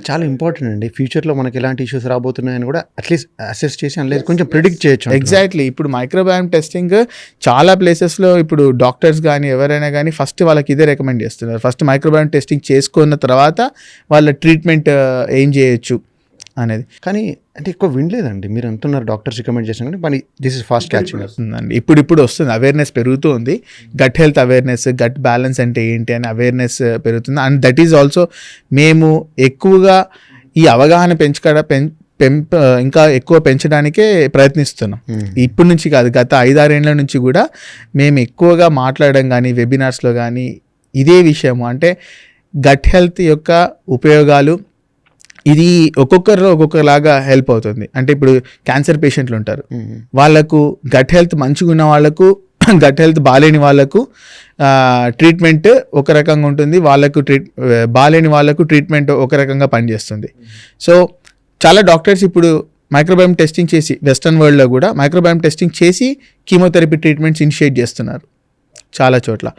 చాలా ఇంపార్టెంట్ అండి. ఫ్యూచర్లో మనకి ఎలాంటి ఇష్యూస్ రాబోతున్నాయని కూడా అట్లీస్ట్ అసెస్ చేసి అనలేదు కొంచెం ప్రిడిక్ట్ చేయొచ్చు. ఎగ్జాక్ట్లీ. ఇప్పుడు మైక్రోబయామ్ టెస్టింగ్ చాలా ప్లేసెస్లో ఇప్పుడు డాక్టర్స్ కానీ ఎవరైనా కానీ ఫస్ట్ వాళ్ళకి ఇదే రికమెండ్ చేస్తున్నారు. ఫస్ట్ మైక్రోబయామ్ టెస్టింగ్ చేసుకున్న తర్వాత వాళ్ళ ట్రీట్మెంట్ ఏం చేయొచ్చు అనేది. కానీ అంటే ఎక్కువ వినలేదండి, మీరు అంటున్నారు డాక్టర్స్ రికమెండ్ చేసిన కానీ పని దిస్ ఇస్ ఫాస్ట్ క్యాచింగ్ వస్తుందండి. ఇప్పుడు వస్తుంది, అవేర్నెస్ పెరుగుతూ ఉంది. Gut health awareness, gut balance అంటే ఏంటి అని అవేర్నెస్ పెరుగుతుంది. అండ్ దట్ ఈజ్ ఆల్సో మేము ఎక్కువగా ఈ అవగాహన ఇంకా ఎక్కువ పెంచడానికే ప్రయత్నిస్తున్నాం. ఇప్పటి నుంచి కాదు, గత 5-6 ఏళ్ల నుంచి కూడా మేము ఎక్కువగా మాట్లాడడం కానీ వెబినార్స్లో కానీ ఇదే విషయము. అంటే గట్ హెల్త్ యొక్క ఉపయోగాలు ఇది ఒక్కొక్కరిలో ఒక్కొక్కలాగా హెల్ప్ అవుతుంది. అంటే ఇప్పుడు క్యాన్సర్ పేషెంట్లు ఉంటారు, వాళ్ళకు గట్ హెల్త్ మంచిగా ఉన్న వాళ్ళకు, గట్ హెల్త్ బాలేని వాళ్ళకు ట్రీట్మెంట్ ఒక రకంగా ఉంటుంది, వాళ్ళకు బాలేని వాళ్ళకు ట్రీట్మెంట్ ఒక రకంగా పనిచేస్తుంది. సో చాలా డాక్టర్స్ ఇప్పుడు మైక్రోబయామ్ టెస్టింగ్ చేసి, వెస్టర్న్ వరల్డ్లో కూడా మైక్రోబయామ్ టెస్టింగ్ చేసి కీమోథెరపీ ట్రీట్మెంట్స్ ఇనిషియేట్ చేస్తున్నారు చాలా చోట్ల.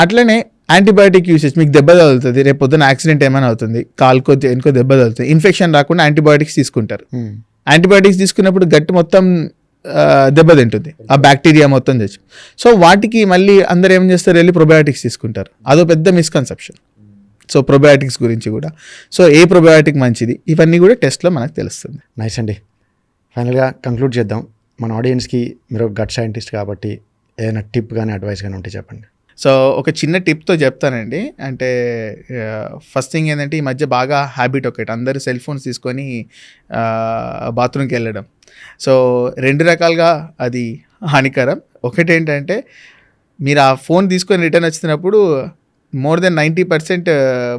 అట్లనే యాంటీబయాటిక్ యూసేజ్, మీకు దెబ్బ తగులుతుంది, రేపు పొద్దున యాక్సిడెంట్ ఏమైనా అవుతుంది, కాలుకో దేనికో దెబ్బ తగులుతుంది, ఇన్ఫెక్షన్ రాకుండా యాంటీబయాటిక్స్ తీసుకుంటారు. యాంటీబయాటిక్స్ తీసుకున్నప్పుడు గట్టి మొత్తం దెబ్బతింటుంది, ఆ బ్యాక్టీరియా మొత్తం తెచ్చు. సో వాటికి మళ్ళీ అందరు ఏం చేస్తారు, వెళ్ళి ప్రొబయాటిక్స్ తీసుకుంటారు. అదో పెద్ద మిస్కన్సెప్షన్. సో ప్రొబయాటిక్స్ గురించి కూడా, సో ఏ ప్రొబయాటిక్ మంచిది, ఇవన్నీ కూడా టెస్ట్లో మనకు తెలుస్తుంది. నైస్ అండి. ఫైనల్గా కంక్లూడ్ చేద్దాం. మన ఆడియన్స్కి మీరు గట్ సైంటిస్ట్ కాబట్టి ఏదైనా టిప్ కానీ అడ్వైస్ కానీ ఉంటే చెప్పండి. సో ఒక చిన్న టిప్తో చెప్తానండి. అంటే ఫస్ట్ థింగ్ ఏంటంటే, ఈ మధ్య బాగా హ్యాబిట్ ఒకటి, అందరూ సెల్ ఫోన్స్ తీసుకొని బాత్రూమ్కి వెళ్ళడం. సో 2 రకాలుగా అది హానికరం. ఒకటేంటంటే, మీరు ఆ ఫోన్ తీసుకొని రిటర్న్ వచ్చినప్పుడు more than 90%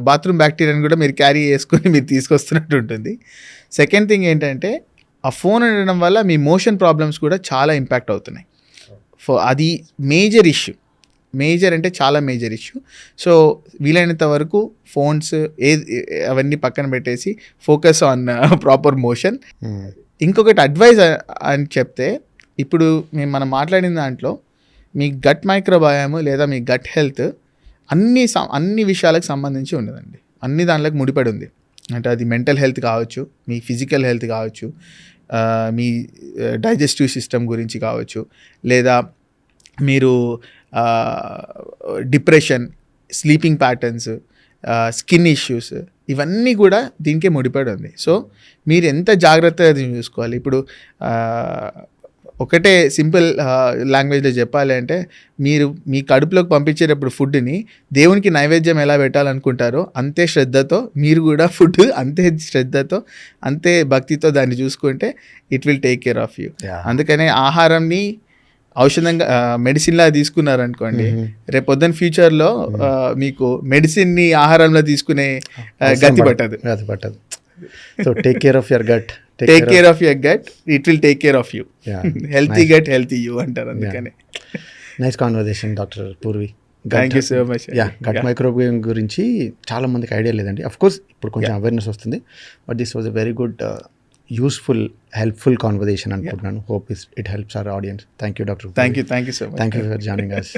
బాత్రూమ్ బ్యాక్టీరియాని కూడా మీరు క్యారీ చేసుకొని మీరు తీసుకొస్తున్నట్టు ఉంటుంది. సెకండ్ థింగ్ ఏంటంటే, ఆ ఫోన్ ఉండడం వల్ల మీ మోషన్ ప్రాబ్లమ్స్ కూడా చాలా ఇంపాక్ట్ అవుతున్నాయి. అది మేజర్ ఇష్యూ, మేజర్ అంటే చాలా మేజర్ ఇష్యూ. సో వీలైనంత వరకు ఫోన్స్ అవన్నీ పక్కన పెట్టేసి ఫోకస్ ఆన్ ప్రాపర్ మోషన్. ఇంకొకటి అడ్వైజ్ అని చెప్తే, ఇప్పుడు మనం మాట్లాడిన దాంట్లో మీ గట్ మైక్రోబయామ్ లేదా మీ గట్ హెల్త్ అన్ని విషయాలకు సంబంధించి ఉన్నదండి. అన్ని దాంట్లోకి ముడిపడి ఉంది. అంటే అది మెంటల్ హెల్త్ కావచ్చు, మీ ఫిజికల్ హెల్త్ కావచ్చు, మీ డైజెస్టివ్ సిస్టమ్ గురించి కావచ్చు, లేదా మీరు depression, sleeping patterns, skin issues, ఇవన్నీ కూడా దీనికే ముడిపడి ఉంది. సో మీరు ఎంత జాగ్రత్తగా చూసుకోవాలి. ఇప్పుడు ఒకటే సింపుల్ లాంగ్వేజ్లో చెప్పాలి అంటే, మీరు మీ కడుపులోకి పంపించేటప్పుడు ఫుడ్ని దేవునికి నైవేద్యం ఎలా పెట్టాలనుకుంటారో అంతే శ్రద్ధతో మీరు కూడా ఫుడ్ అంతే శ్రద్ధతో అంతే భక్తితో దాన్ని చూసుకుంటే it will take care of you. అందుకనే ఆహారంని ఔషధంగా మెడిసిన్లా తీసుకున్నారనుకోండి, రేపు పొద్దున్న ఫ్యూచర్లో మీకు మెడిసిన్ని ఆహారంలో తీసుకునే గతి పట్టదు. So take care of your gut. Take care of your gut, it will take care of you. Healthy gut healthy you అంటారు. అందుకనే nice conversation doctor Purvi. Thank you so much. Gut microbiome గురించి చాలా మందికి ఐడియా లేదండి. అఫ్ కోర్స్ ఇప్పుడు కొంచెం అవేర్నెస్ వస్తుంది, but this was a very good useful helpful conversation అనుకుంటున్నాను. Hope it helps our audience. Thank you doctor. Thank you so much. Thank you for joining us.